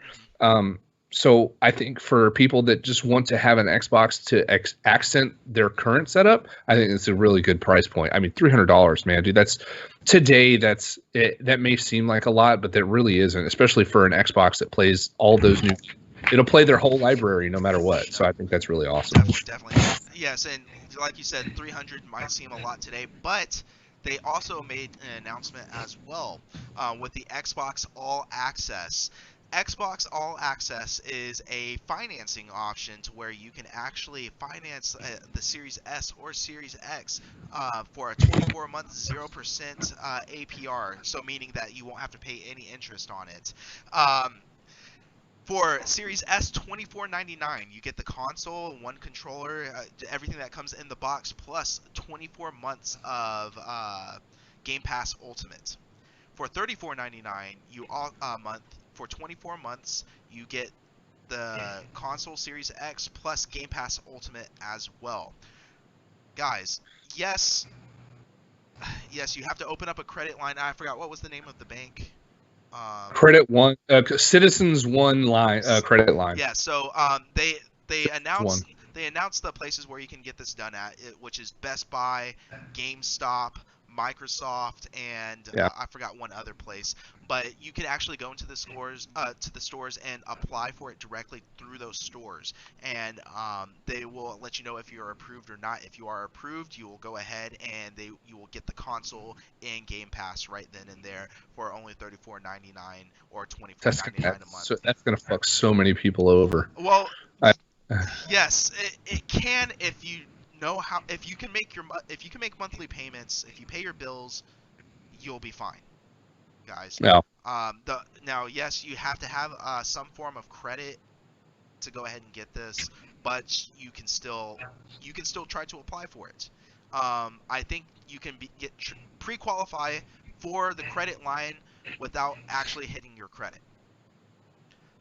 Speaker 2: So I think for people that just want to have an Xbox to accent their current setup, I think it's a really good price point. I mean, $300, man, dude. That may seem like a lot, but that really isn't, especially for an Xbox that plays all those new. It'll play their whole library no matter what. So I think that's really awesome.
Speaker 3: Definitely. Yes, and like you said, 300 might seem a lot today, but they also made an announcement as well with the Xbox All Access. Xbox All Access is a financing option to where you can actually finance the Series S or Series X for a 24-month 0% APR, so meaning that you won't have to pay any interest on it. For Series S, $24.99, you get the console, one controller, everything that comes in the box, plus 24 months of Game Pass Ultimate. For $34.99 for 24 months, you get the console Series X plus Game Pass Ultimate as well. Guys, yes, you have to open up a credit line. I forgot, what was the name of the bank?
Speaker 2: Credit One, Citizens One line, credit line.
Speaker 3: Yeah, so they announced the places where you can get this done at, which is Best Buy, GameStop, Microsoft, and I forgot one other place. But you can actually go into the stores, and apply for it directly through those stores, and they will let you know if you're approved or not. If you are approved, you will go ahead and you will get the console in Game Pass right then and there for only $34.99 or $24.99 a month.
Speaker 2: So that's gonna fuck so many people over.
Speaker 3: Well, yes, it can if you know how. If you can make monthly payments, if you pay your bills, you'll be fine, guys.
Speaker 2: Yeah.
Speaker 3: Now, yes, you have to have some form of credit to go ahead and get this, but you can still try to apply for it. I think you can pre-qualify for the credit line without actually hitting your credit.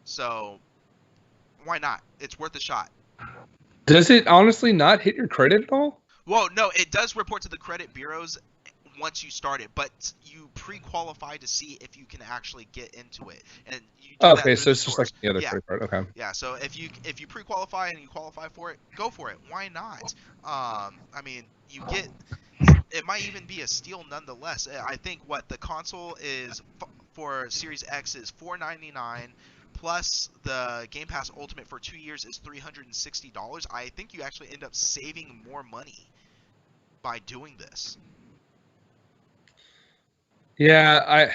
Speaker 3: So why not? It's worth a shot.
Speaker 2: Does it honestly not hit your credit at all?
Speaker 3: Well, no, it does report to the credit bureaus once you start it, but you pre-qualify to see if you can actually get into it. And you do
Speaker 2: okay, so it's just like the other credit card. Okay.
Speaker 3: Yeah, so if you pre-qualify and you qualify for it, go for it. Why not? I mean, it might even be a steal nonetheless. I think what the console is for Series X is $499. Plus the Game Pass Ultimate for 2 years is $360. I think you actually end up saving more money by doing this.
Speaker 2: Yeah,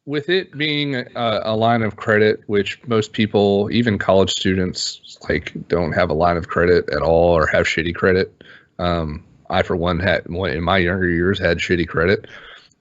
Speaker 2: with it being a line of credit, which most people, even college students, don't have a line of credit at all or have shitty credit. I, for one, in my younger years had shitty credit.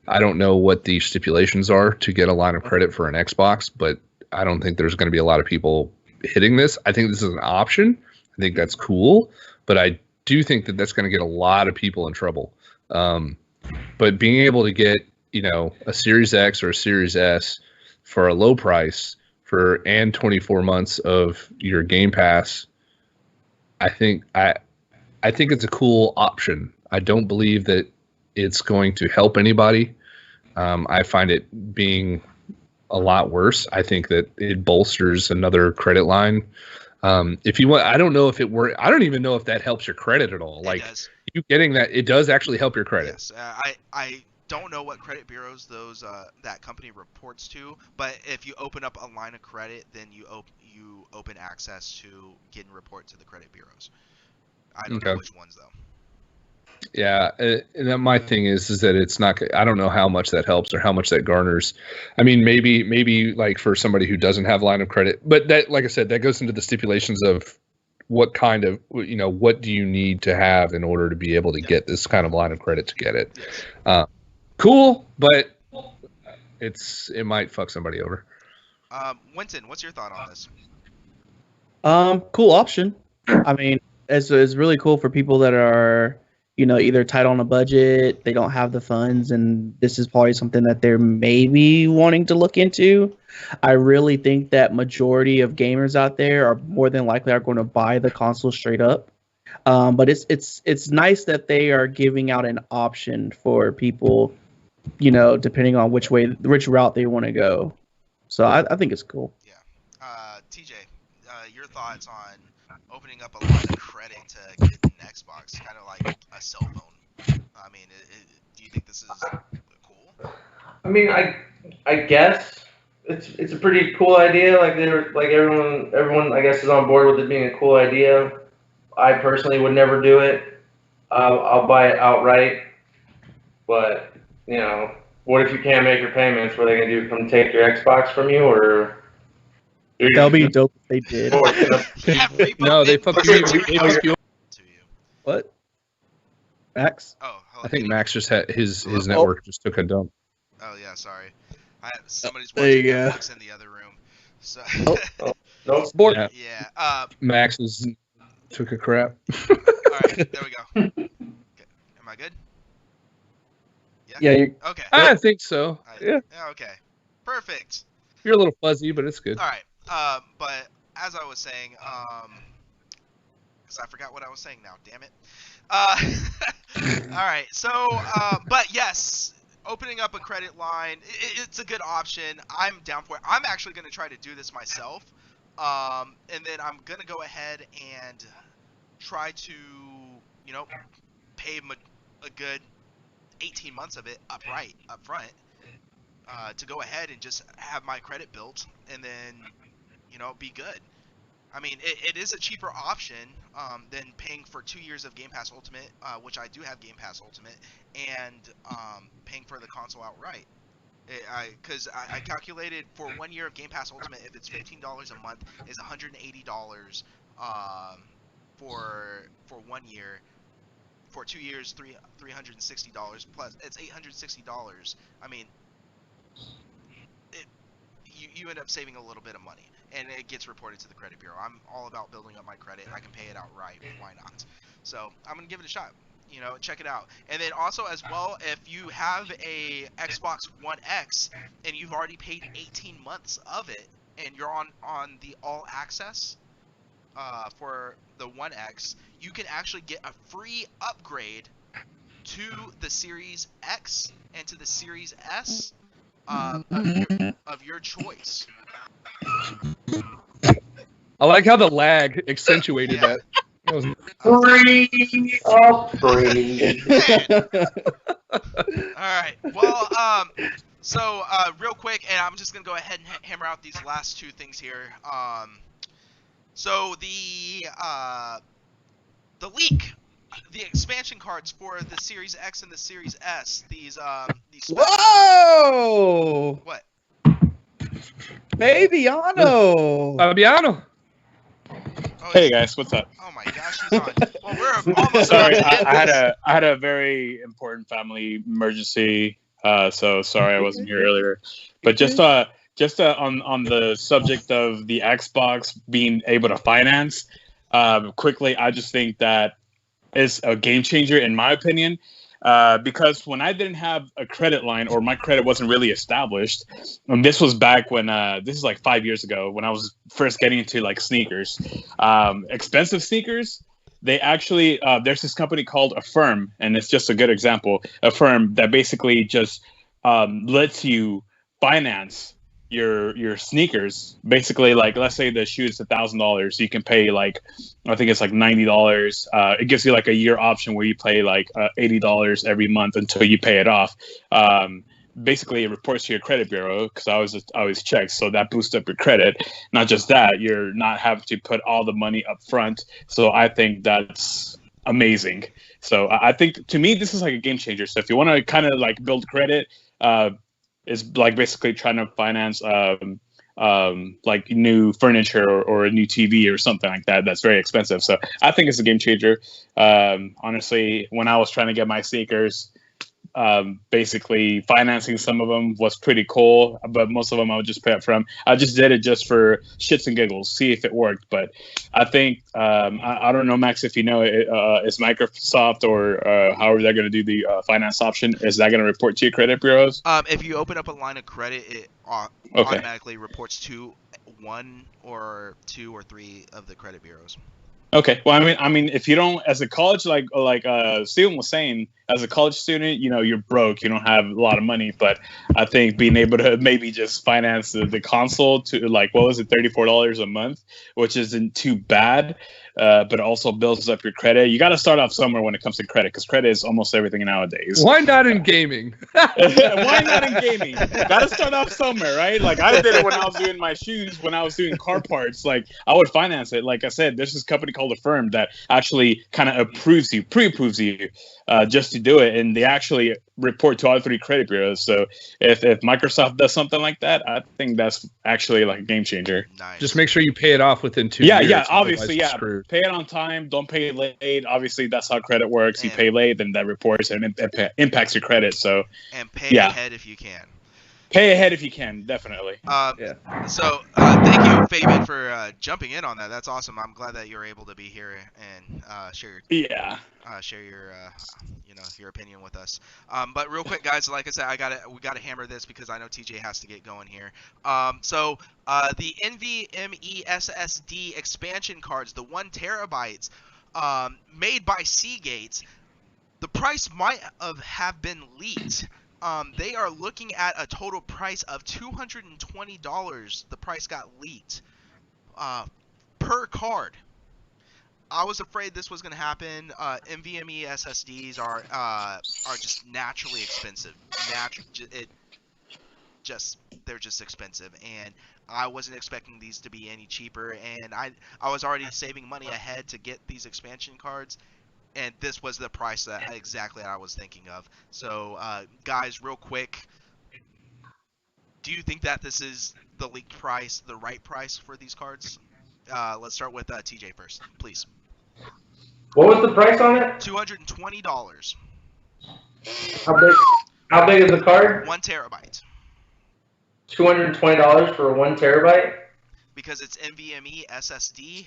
Speaker 2: I don't know what the stipulations are to get a line of credit for an Xbox, but I don't think there's going to be a lot of people hitting this. I think this is an option. I think that's cool, but I do think that that's going to get a lot of people in trouble. But being able to get, a Series X or a Series S for a low price and 24 months of your Game Pass, I think it's a cool option. I don't believe that it's going to help anybody. I find it being a lot worse. I think that it bolsters another credit line. If you want, I don't know if it were. I don't even know if that helps your credit at all. Like you getting that, it does actually help your credit.
Speaker 3: Yes, I don't know what credit bureaus that company reports to, but if you open up a line of credit, then you open access to getting report to the credit bureaus. I don't know which ones though.
Speaker 2: Yeah, and then my thing is that it's not. I don't know how much that helps or how much that garners. I mean, maybe like for somebody who doesn't have line of credit, but that, like I said, that goes into the stipulations of what kind of, what do you need to have in order to be able to get this kind of line of credit to get it. Cool, but it might fuck somebody over.
Speaker 3: Winton, what's your thought on this?
Speaker 1: Cool option. I mean, it's really cool for people that are, either tight on a budget, they don't have the funds, and this is probably something that they're maybe wanting to look into. I really think that majority of gamers out there are more than likely are going to buy the console straight up. But it's nice that they are giving out an option for people, depending on which route they want to go. So I think it's cool.
Speaker 3: Yeah. TJ, your thoughts on opening up a line of credit to get an Xbox, kind of like a cell phone. I mean, do you think this is cool?
Speaker 4: I mean, I guess it's a pretty cool idea. Like everyone I guess is on board with it being a cool idea. I personally would never do it. I'll buy it outright. But what if you can't make your payments? What are they gonna do? Come take your Xbox from you, or?
Speaker 1: That'll be dope if they did.
Speaker 2: No, they fuck you.
Speaker 1: What? Max?
Speaker 3: Oh, hello.
Speaker 2: I think Max just had his network just took a dump.
Speaker 3: Oh yeah, sorry. Somebody's
Speaker 1: there you
Speaker 3: watching
Speaker 1: go.
Speaker 3: Netflix in the other room. So.
Speaker 1: No sport.
Speaker 3: Yeah.
Speaker 2: Max took a crap.
Speaker 3: All right, there we go. Okay. Am I good?
Speaker 1: Yeah.
Speaker 3: Okay.
Speaker 2: I think so. Yeah.
Speaker 3: Okay. Perfect.
Speaker 2: You're a little fuzzy, but it's good.
Speaker 3: All right. But as I was saying, because I forgot what I was saying now. Damn it. All right. So, but yes, opening up a credit line, it's a good option. I'm down for it. I'm actually going to try to do this myself. And then I'm going to go ahead and try to, pay a good 18 months of it up front, to go ahead and just have my credit built and then, be good. I mean, it is a cheaper option than paying for 2 years of Game Pass Ultimate, which I do have Game Pass Ultimate, and paying for the console outright. Because I calculated for 1 year of Game Pass Ultimate, if it's $15 a month, is $180 for 1 year. For 2 years, $360 plus. It's $860. I mean, you end up saving a little bit of money, and it gets reported to the credit bureau. I'm all about building up my credit. I can pay it outright. Why not? So I'm gonna give it a shot. Check it out. And then also as well, if you have a Xbox One X and you've already paid 18 months of it, and you're on the all access for the One X, you can actually get a free upgrade to the Series X and to the Series S of your choice.
Speaker 2: I like how the lag accentuated that.
Speaker 4: Free upgrade.
Speaker 3: All right. Well, so real quick, and I'm just gonna go ahead and hammer out these last two things here. So the leak, the expansion cards for the Series X and the Series S. These
Speaker 1: Whoa!
Speaker 3: What?
Speaker 1: Fabiano.
Speaker 3: Oh,
Speaker 5: hey guys, what's up?
Speaker 3: Oh my gosh, he's on. Well, we're almost
Speaker 5: Sorry,
Speaker 3: about to end
Speaker 5: I
Speaker 3: this.
Speaker 5: had a very important family emergency So sorry I wasn't here earlier. But just on the subject of the Xbox being able to finance, quickly, I just think that is a game changer in my opinion. Because when I didn't have a credit line or my credit wasn't really established, and this was back when this is like 5 years ago when I was first getting into like sneakers, expensive sneakers. They actually there's this company called Affirm, and it's just a good example. Affirm that basically just lets you finance your sneakers. Basically, like let's say the shoe is $1,000, you can pay like I think it's like $90. It gives you like a year option where you pay like $80 every month until you pay it off. Basically, it reports to your credit bureau because I always check, so that boosts up your credit. Not just that, you're not having to put all the money up front. So I think that's amazing. So I think to me this is like a game changer. So if you want to kind of like build credit, it's like basically trying to finance like new furniture or a new TV or something like that that's very expensive. So I think it's a game changer. Honestly, when I was trying to get my sneakers, basically financing some of them was pretty cool, but most of them I would just pay up front. I just did it just for shits and giggles, see if it worked. But I think I don't know, Max, if you know, is Microsoft or however they're going to do the finance option, is that going to report to your credit bureaus?
Speaker 3: If you open up a line of credit, it automatically reports to one or two or three of the credit bureaus.
Speaker 5: Okay. Well, I mean, if you don't, as a college, like Steven was saying, as a college student, you know, you're broke, you don't have a lot of money. But I think being able to maybe just finance the console to like, what was it, $34 a month, which isn't too bad, but also builds up your credit. You got to start off somewhere when it comes to credit, because credit is almost everything nowadays.
Speaker 2: Why not in gaming?
Speaker 5: Why not in gaming? Got to start off somewhere, right? Like I did it when I was doing my shoes, when I was doing car parts. Like I would finance it. Like I said, there's this company called Affirm that actually kind of pre-approves you just to do it, and they actually report to all 3 credit bureaus. So if Microsoft does something like that, I think that's actually like a game changer.
Speaker 3: Nice.
Speaker 2: Just make sure you pay it off within 2 years.
Speaker 5: Yeah, obviously, yeah. Pay it on time. Don't pay it late. Obviously, that's how credit works. You pay late, then that reports and it impacts your credit. So
Speaker 3: and pay ahead if you can.
Speaker 5: Pay ahead if you can, definitely.
Speaker 3: So thank you, Fabian, for jumping in on that. That's awesome. I'm glad that you're able to be here and share your your opinion with us. But real quick, guys, like I said, we gotta hammer this because I know TJ has to get going here. So the NVMe SSD expansion cards, the 1 terabytes, made by Seagate, the price might have been leaked. They are looking at a total price of $220. The price got leaked per card. I was afraid this was going to happen. NVMe SSDs are just naturally expensive. They're just expensive, and I wasn't expecting these to be any cheaper. And I was already saving money ahead to get these expansion cards. And this was the price that exactly I was thinking of. So, guys, real quick, do you think that this is the leaked price, the right price for these cards? Let's start with TJ first, please.
Speaker 4: What was the price on it?
Speaker 3: $220.
Speaker 4: How big is the card?
Speaker 3: 1 terabyte.
Speaker 4: $220 for 1 terabyte?
Speaker 3: Because it's NVMe SSD.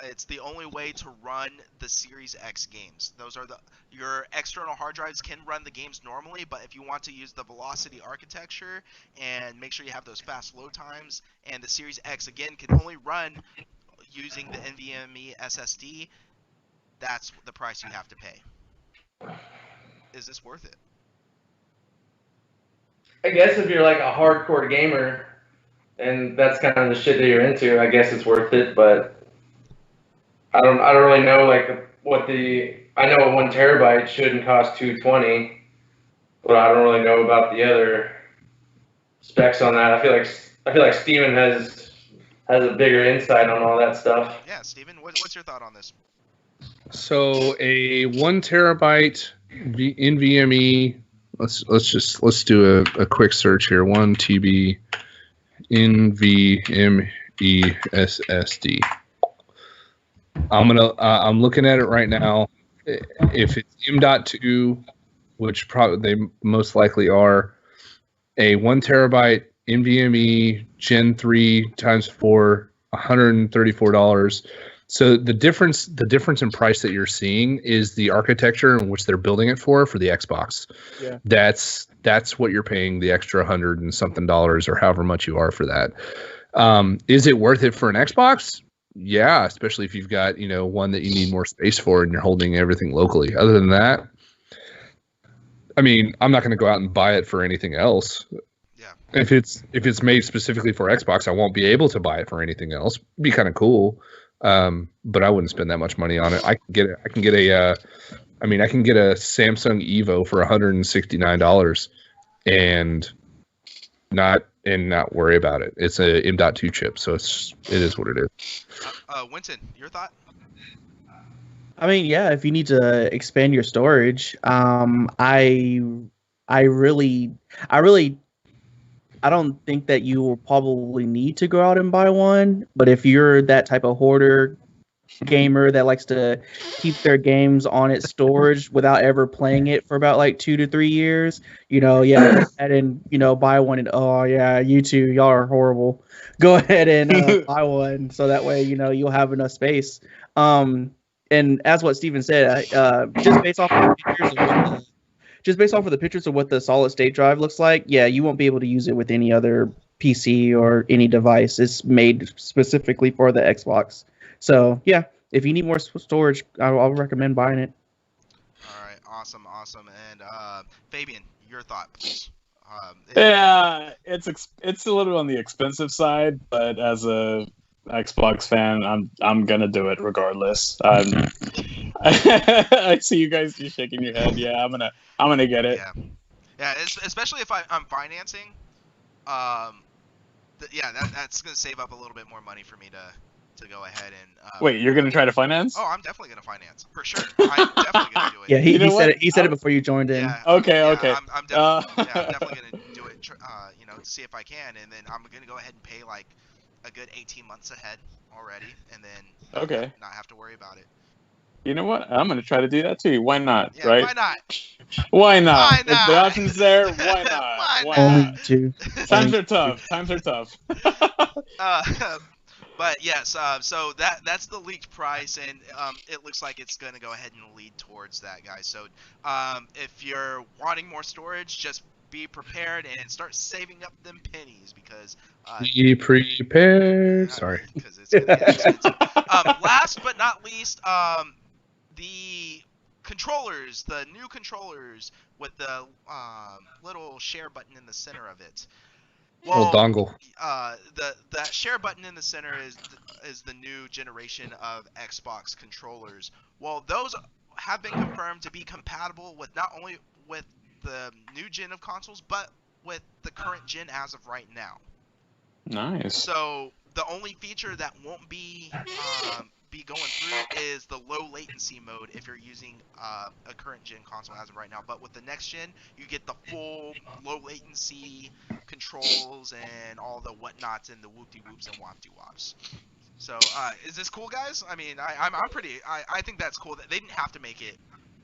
Speaker 3: It's the only way to run the Series X games. Those are your external hard drives can run the games normally, but if you want to use the Velocity architecture and make sure you have those fast load times, and the Series X again can only run using the NVMe SSD, that's the price you have to pay. Is this worth it?
Speaker 4: I guess if you're like a hardcore gamer and that's kind of the shit that you're into, I guess it's worth it, but I don't really know like I know a 1 terabyte shouldn't cost $220, but I don't really know about the other specs on that. I feel like Steven has a bigger insight on all that stuff.
Speaker 3: Yeah, Steven, what's your thought on this?
Speaker 2: So a 1 terabyte NVMe. Let's do a quick search here. 1 TB NVMe SSD. I'm looking at it right now. If it's M.2 which probably they most likely are, a 1 terabyte NVMe Gen 3 times 4, $134. So the difference in price that you're seeing is the architecture in which they're building it for the Xbox.
Speaker 1: Yeah.
Speaker 2: That's what you're paying the extra $100 and something or however much you are for that. Is it worth it for an Xbox? Yeah, especially if you've got, one that you need more space for and you're holding everything locally. Other than that, I mean, I'm not going to go out and buy it for anything else.
Speaker 3: Yeah.
Speaker 2: If it's made specifically for Xbox, I won't be able to buy it for anything else. It'd be kind of cool. But I wouldn't spend that much money on it. I can get a Samsung Evo for $169 and not worry about it. It's a M.2 chip, so it is what it is.
Speaker 3: Winton, your thought?
Speaker 1: I mean, yeah, if you need to expand your storage, I don't think that you will probably need to go out and buy one. But if you're that type of hoarder gamer that likes to keep their games on its storage without ever playing it for about like 2 to 3 years, go ahead and buy one. And oh yeah, you two, y'all are horrible. Go ahead and buy one, so that way you'll have enough space. And as what Steven said, just based off of the pictures of what the solid state drive looks like, yeah, you won't be able to use it with any other PC or any device. It's made specifically for the Xbox. So yeah, if you need more storage, I'll recommend buying it.
Speaker 3: All right, awesome. And Fabian, your thought, please.
Speaker 5: Yeah, it's a little on the expensive side, but as a Xbox fan, I'm gonna do it regardless. I see you guys just shaking your head. Yeah, I'm gonna get it.
Speaker 3: Yeah. Especially if I'm financing. That's gonna save up a little bit more money for me to go ahead and.
Speaker 5: Wait, you're gonna try to finance?
Speaker 3: Oh, I'm definitely gonna finance for sure. I'm definitely gonna do it.
Speaker 1: Yeah, he said it before you joined in.
Speaker 3: Yeah,
Speaker 5: okay.
Speaker 3: I'm definitely gonna do it. To see if I can, and then I'm gonna go ahead and pay like a good 18 months ahead already, and then not have to worry about it.
Speaker 5: You know what? I'm gonna try to do that too. Why not?
Speaker 3: Yeah,
Speaker 5: right?
Speaker 3: Why not?
Speaker 5: Why not?
Speaker 3: Why not?
Speaker 5: If the option's there, why not?
Speaker 3: Why
Speaker 1: Only two.
Speaker 5: Times are tough.
Speaker 3: But yes, so that's the leaked price, and it looks like it's gonna go ahead and lead towards that, guys. So if you're wanting more storage, just be prepared and start saving up them pennies because
Speaker 2: be prepared. Sorry.
Speaker 3: Because it's gonna get expensive. Last but not least, the controllers, the new controllers with the little share button in the center of it.
Speaker 2: Well, dongle.
Speaker 3: That share button in the center is the new generation of Xbox controllers. Well, those have been confirmed to be compatible with not only with the new gen of consoles, but with the current gen as of right now.
Speaker 5: Nice.
Speaker 3: So the only feature that won't be going through is the low latency mode if you're using a current gen console as of right now. But with the next gen, you get the full low latency controls and all the whatnots and the whoop-de-whoops and wop-de-wops. So is this cool, guys? I mean, I think that's cool. That they didn't have to make it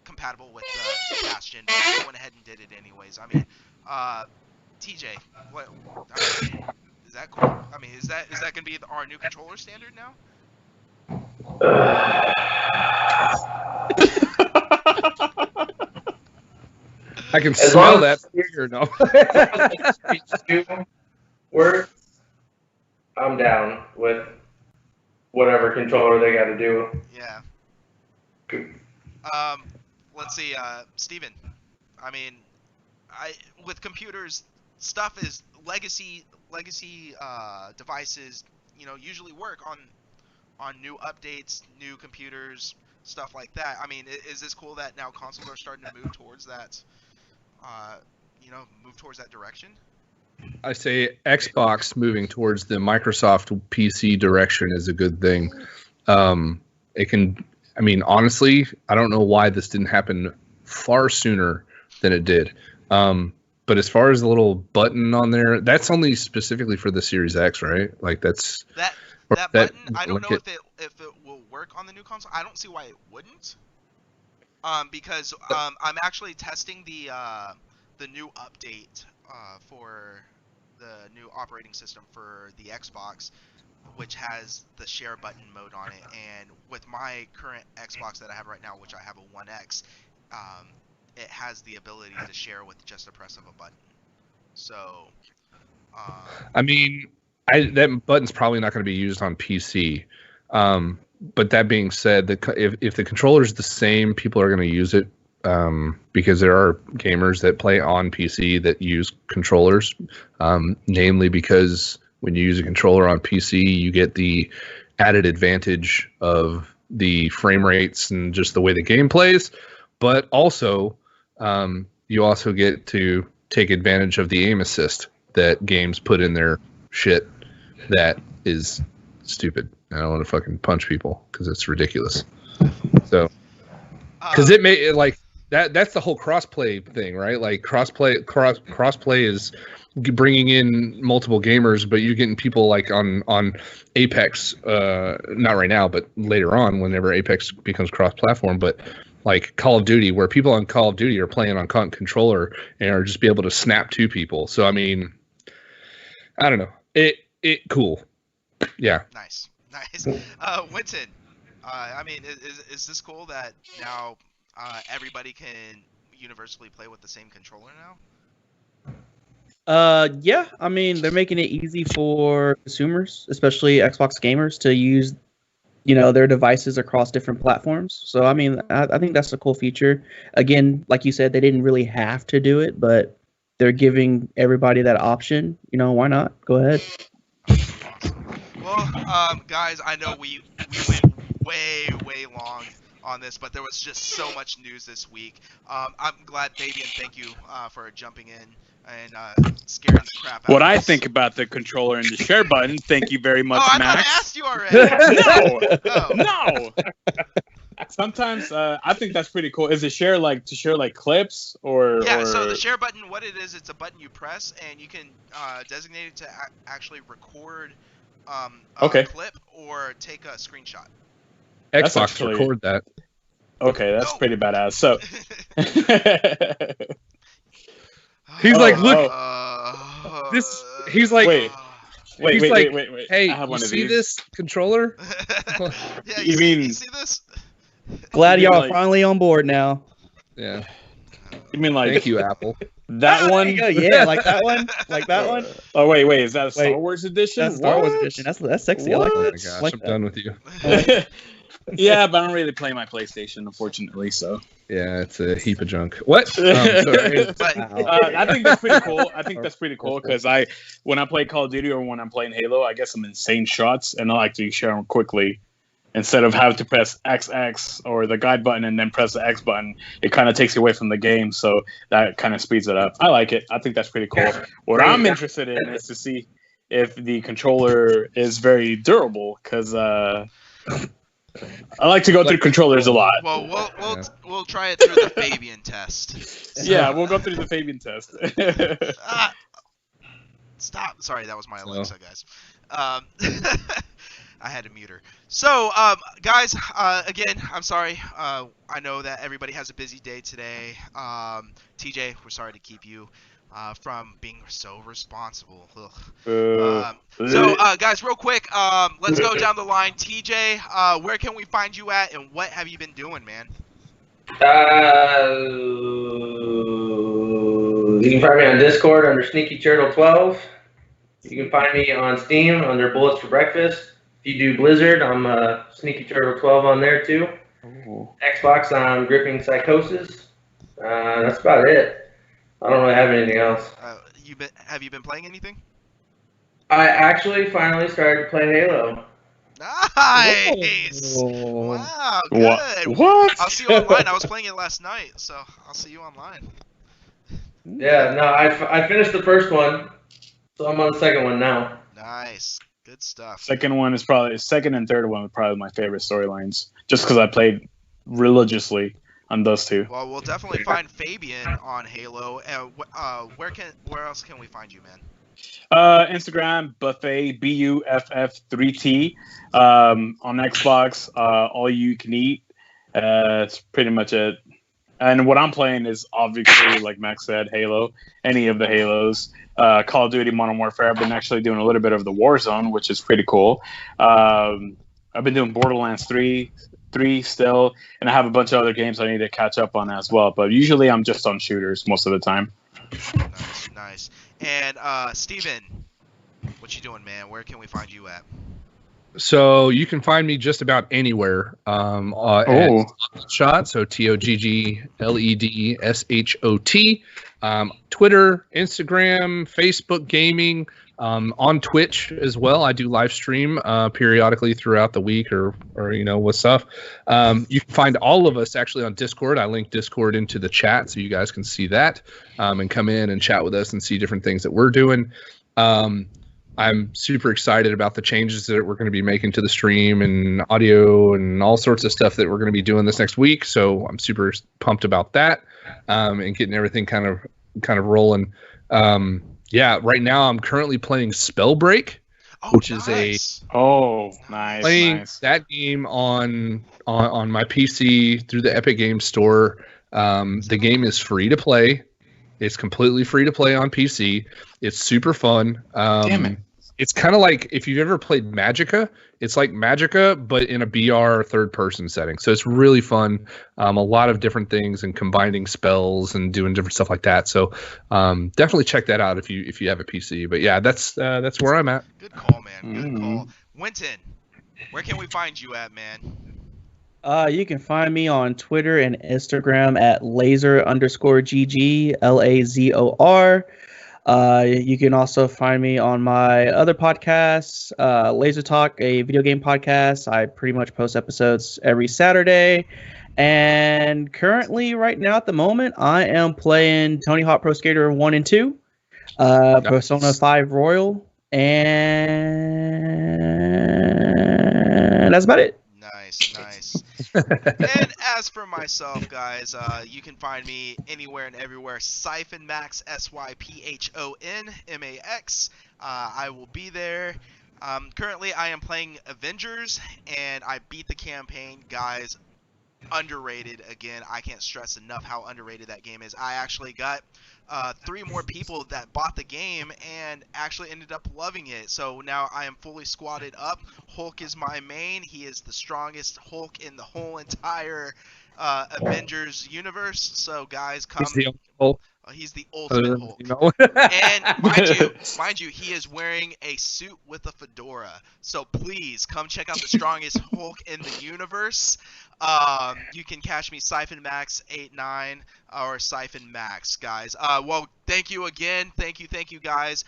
Speaker 3: compatible with the past gen, but they went ahead and did it anyways. I mean, TJ, is that cool? I mean, is that gonna be our new controller standard now?
Speaker 2: I can smell that figure. No.
Speaker 4: Works. I'm down with whatever controller they got to do.
Speaker 3: Yeah. Let's see, Steven. I mean, with computers, stuff is legacy devices. Usually work on new updates, new computers, stuff like that. I mean, is this cool that now consoles are starting to move towards that? Move towards that direction?
Speaker 2: I say Xbox moving towards the Microsoft PC direction is a good thing. It can. I mean, honestly, I don't know why this didn't happen far sooner than it did. But as far as the little button on there, that's only specifically for the Series X, right? Like that's
Speaker 3: that button. I don't know if it will work on the new console. I don't see why it wouldn't. Because I'm actually testing the new update for the new operating system for the Xbox, which has the share button mode on it. And with my current Xbox that I have right now, which I have a One X, it has the ability to share with just a press of a button. So,
Speaker 2: I mean, that button's probably not going to be used on PC. But that being said, if the controller's the same, people are going to use it because there are gamers that play on PC that use controllers, namely because when you use a controller on PC, you get the added advantage of the frame rates and just the way the game plays, but also you also get to take advantage of the aim assist that games put in their shit that is stupid. I don't want to fucking punch people because it's ridiculous. So, because it may like that's the whole crossplay thing, right? Like crossplay is bringing in multiple gamers, but you're getting people like on Apex, not right now, but later on, whenever Apex becomes cross-platform, but like Call of Duty, where people on Call of Duty are playing on controller and are just be able to snap to people. So I mean, I don't know, it cool, yeah.
Speaker 3: Nice. Winton, I mean, is this cool that now everybody can universally play with the same controller now?
Speaker 1: Yeah, I mean, they're making it easy for consumers, especially Xbox gamers, to use, their devices across different platforms. So, I mean, I think that's a cool feature. Again, like you said, they didn't really have to do it, but they're giving everybody that option. Why not? Go ahead.
Speaker 3: Awesome. Well, guys, I know we went way long on this, but there was just so much news this week. I'm glad, Fabian, thank you for jumping in and scaring the crap out
Speaker 5: What
Speaker 3: of
Speaker 5: I
Speaker 3: us.
Speaker 5: think about the controller and the share button, thank you very much,
Speaker 3: Oh, I
Speaker 5: Max.
Speaker 3: thought I asked you already.
Speaker 5: No,
Speaker 3: Oh.
Speaker 5: no. Sometimes I think that's pretty cool. Is it to share like clips or?
Speaker 3: Yeah,
Speaker 5: or...
Speaker 3: so the share button, what it is, it's a button you press, and you can designate it to actually record a clip or take a screenshot.
Speaker 5: That's
Speaker 2: Xbox
Speaker 5: actually-
Speaker 2: record that.
Speaker 5: Okay, that's pretty badass. So
Speaker 2: He's like, look,
Speaker 3: this.
Speaker 2: he's like,
Speaker 5: Wait.
Speaker 2: he's like,
Speaker 5: wait.
Speaker 2: hey,
Speaker 5: I have
Speaker 2: you
Speaker 5: one of
Speaker 2: see
Speaker 5: these.
Speaker 2: this controller?
Speaker 3: Yeah,
Speaker 5: You
Speaker 3: you
Speaker 5: mean-
Speaker 3: see this?
Speaker 1: Glad
Speaker 5: You mean
Speaker 1: y'all
Speaker 5: like-
Speaker 1: are finally on board now.
Speaker 2: Yeah.
Speaker 5: You mean like
Speaker 2: Thank you, Apple.
Speaker 5: that
Speaker 1: There
Speaker 5: one?
Speaker 1: you go. Yeah, like that one. Like that one.
Speaker 5: Oh wait, is that a Star
Speaker 1: Wait.
Speaker 5: Wars edition?
Speaker 1: That's Star Wars
Speaker 5: What?
Speaker 1: edition. That's sexy. I
Speaker 5: What?
Speaker 1: like
Speaker 2: Oh my
Speaker 1: that.
Speaker 2: gosh,
Speaker 1: Like
Speaker 2: I'm
Speaker 1: that.
Speaker 2: done with you.
Speaker 5: Yeah, but I don't really play my PlayStation, unfortunately. So
Speaker 2: Yeah, it's a heap of junk. What? Sorry.
Speaker 3: But
Speaker 1: Wow.
Speaker 5: I think that's pretty cool. I think that's pretty cool because when I play Call of Duty or when I'm playing Halo, I get some insane shots, and I like to share them quickly. Instead of having to press XX or the guide button and then press the X button, it kind of takes you away from the game. So that kind of speeds it up. I like it. I think that's pretty cool. What I'm interested in is to see if the controller is very durable because I like to go through controllers a lot.
Speaker 3: well, we'll try it through the Fabian test.
Speaker 5: Yeah, we'll go through the Fabian test.
Speaker 3: Ah, stop. Sorry, that was my Alexa, guys. I had to mute her. So, guys, again, I'm sorry. I know that everybody has a busy day today. TJ, we're sorry to keep you from being so responsible. So, guys, real quick, let's go down the line. TJ, where can we find you at, and what have you been doing, man?
Speaker 4: You can find me on Discord under Sneaky Turtle 12. You can find me on Steam under Bullets for Breakfast. If you do Blizzard, I'm Sneaky Turtle 12 on there too. Xbox, I'm Gripping Psychosis. That's about it. I don't really have anything else.
Speaker 3: Have you been playing anything?
Speaker 4: I actually finally started to play Halo.
Speaker 3: Nice.
Speaker 1: Whoa.
Speaker 3: Wow, good.
Speaker 5: What?
Speaker 3: I'll see you online. I was playing it last night, so I'll see you online.
Speaker 4: Yeah, no, I finished the first one, so I'm on the second one now.
Speaker 3: Nice. Good stuff.
Speaker 5: Second and third one were probably my favorite storylines, just because I played religiously on those two.
Speaker 3: Well, we'll definitely find Fabian on Halo. Where else can we find you, man?
Speaker 5: Instagram, Buffet, BUFF3T. On Xbox, All You Can Eat. It's pretty much it. And what I'm playing is obviously, like Max said, Halo, any of the Halos. Call of Duty Modern Warfare. I've been actually doing a little bit of the Warzone, which is pretty cool. I've been doing Borderlands 3 still, and I have a bunch of other games I need to catch up on as well. But usually I'm just on shooters most of the time.
Speaker 3: Nice. And Steven, what you doing, man? Where can we find you at?
Speaker 2: So you can find me just about anywhere at Shot, so TOGGLEDSHOT. Twitter, Instagram, Facebook gaming, on Twitch as well. I do live stream periodically throughout the week or with stuff. You can find all of us actually on Discord. I link Discord into the chat so you guys can see that and come in and chat with us and see different things that we're doing. I'm super excited about the changes that we're going to be making to the stream and audio and all sorts of stuff that we're going to be doing this next week. So I'm super pumped about that and getting everything kind of rolling. Right now I'm currently playing Spellbreak, which is
Speaker 3: nice.
Speaker 2: playing that game on my PC through the Epic Games Store. The game is free to play. It's completely free to play on PC. It's super fun.
Speaker 5: Damn it.
Speaker 2: It's kind of like if you've ever played Magicka, it's like Magicka, but in a BR third-person setting. So it's really fun. A lot of different things and combining spells and doing different stuff like that. So definitely check that out if you have a PC. But yeah, that's where I'm at.
Speaker 3: Good call, man. Good call. Winton, where can we find you at, man?
Speaker 1: You can find me on Twitter and Instagram at laser_GG, LAZOR. You can also find me on my other podcasts, Laser Talk, a video game podcast. I pretty much post episodes every Saturday. And currently, right now at the moment, I am playing Tony Hawk Pro Skater 1 and 2, Persona 5 Royal, and that's about it.
Speaker 3: Nice. And as for myself, guys, you can find me anywhere and everywhere. Siphon Max, SYPHONMAX. I will be there. Currently, I am playing Avengers, and I beat the campaign, guys. Underrated again. I can't stress enough how underrated that game is. I actually got 3 more people that bought the game and actually ended up loving it. So now I am fully squatted up. Hulk is my main. He is the strongest Hulk in the whole entire Avengers universe. So guys, come.
Speaker 2: He's the Hulk.
Speaker 3: He's the ultimate Hulk. And mind you, he is wearing a suit with a fedora. So please come check out the strongest Hulk in the universe. You can catch me Siphon Max 89 or Siphon Max, guys. Well, thank you again. Thank you guys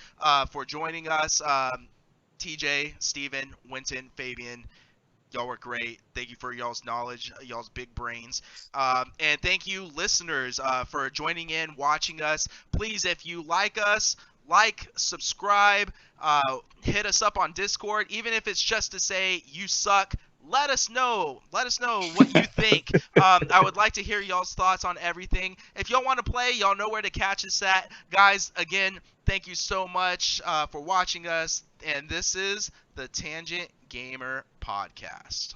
Speaker 3: for joining us. TJ, Steven, Winton, Fabian. Y'all were great. Thank you for y'all's knowledge, y'all's big brains. And thank you, listeners, for joining in, watching us. Please, if you like us, subscribe, hit us up on Discord. Even if it's just to say you suck, let us know. Let us know what you think. I would like to hear y'all's thoughts on everything. If y'all want to play, y'all know where to catch us at. Guys, again, thank you so much for watching us. And this is the Tangent Gamer Podcast.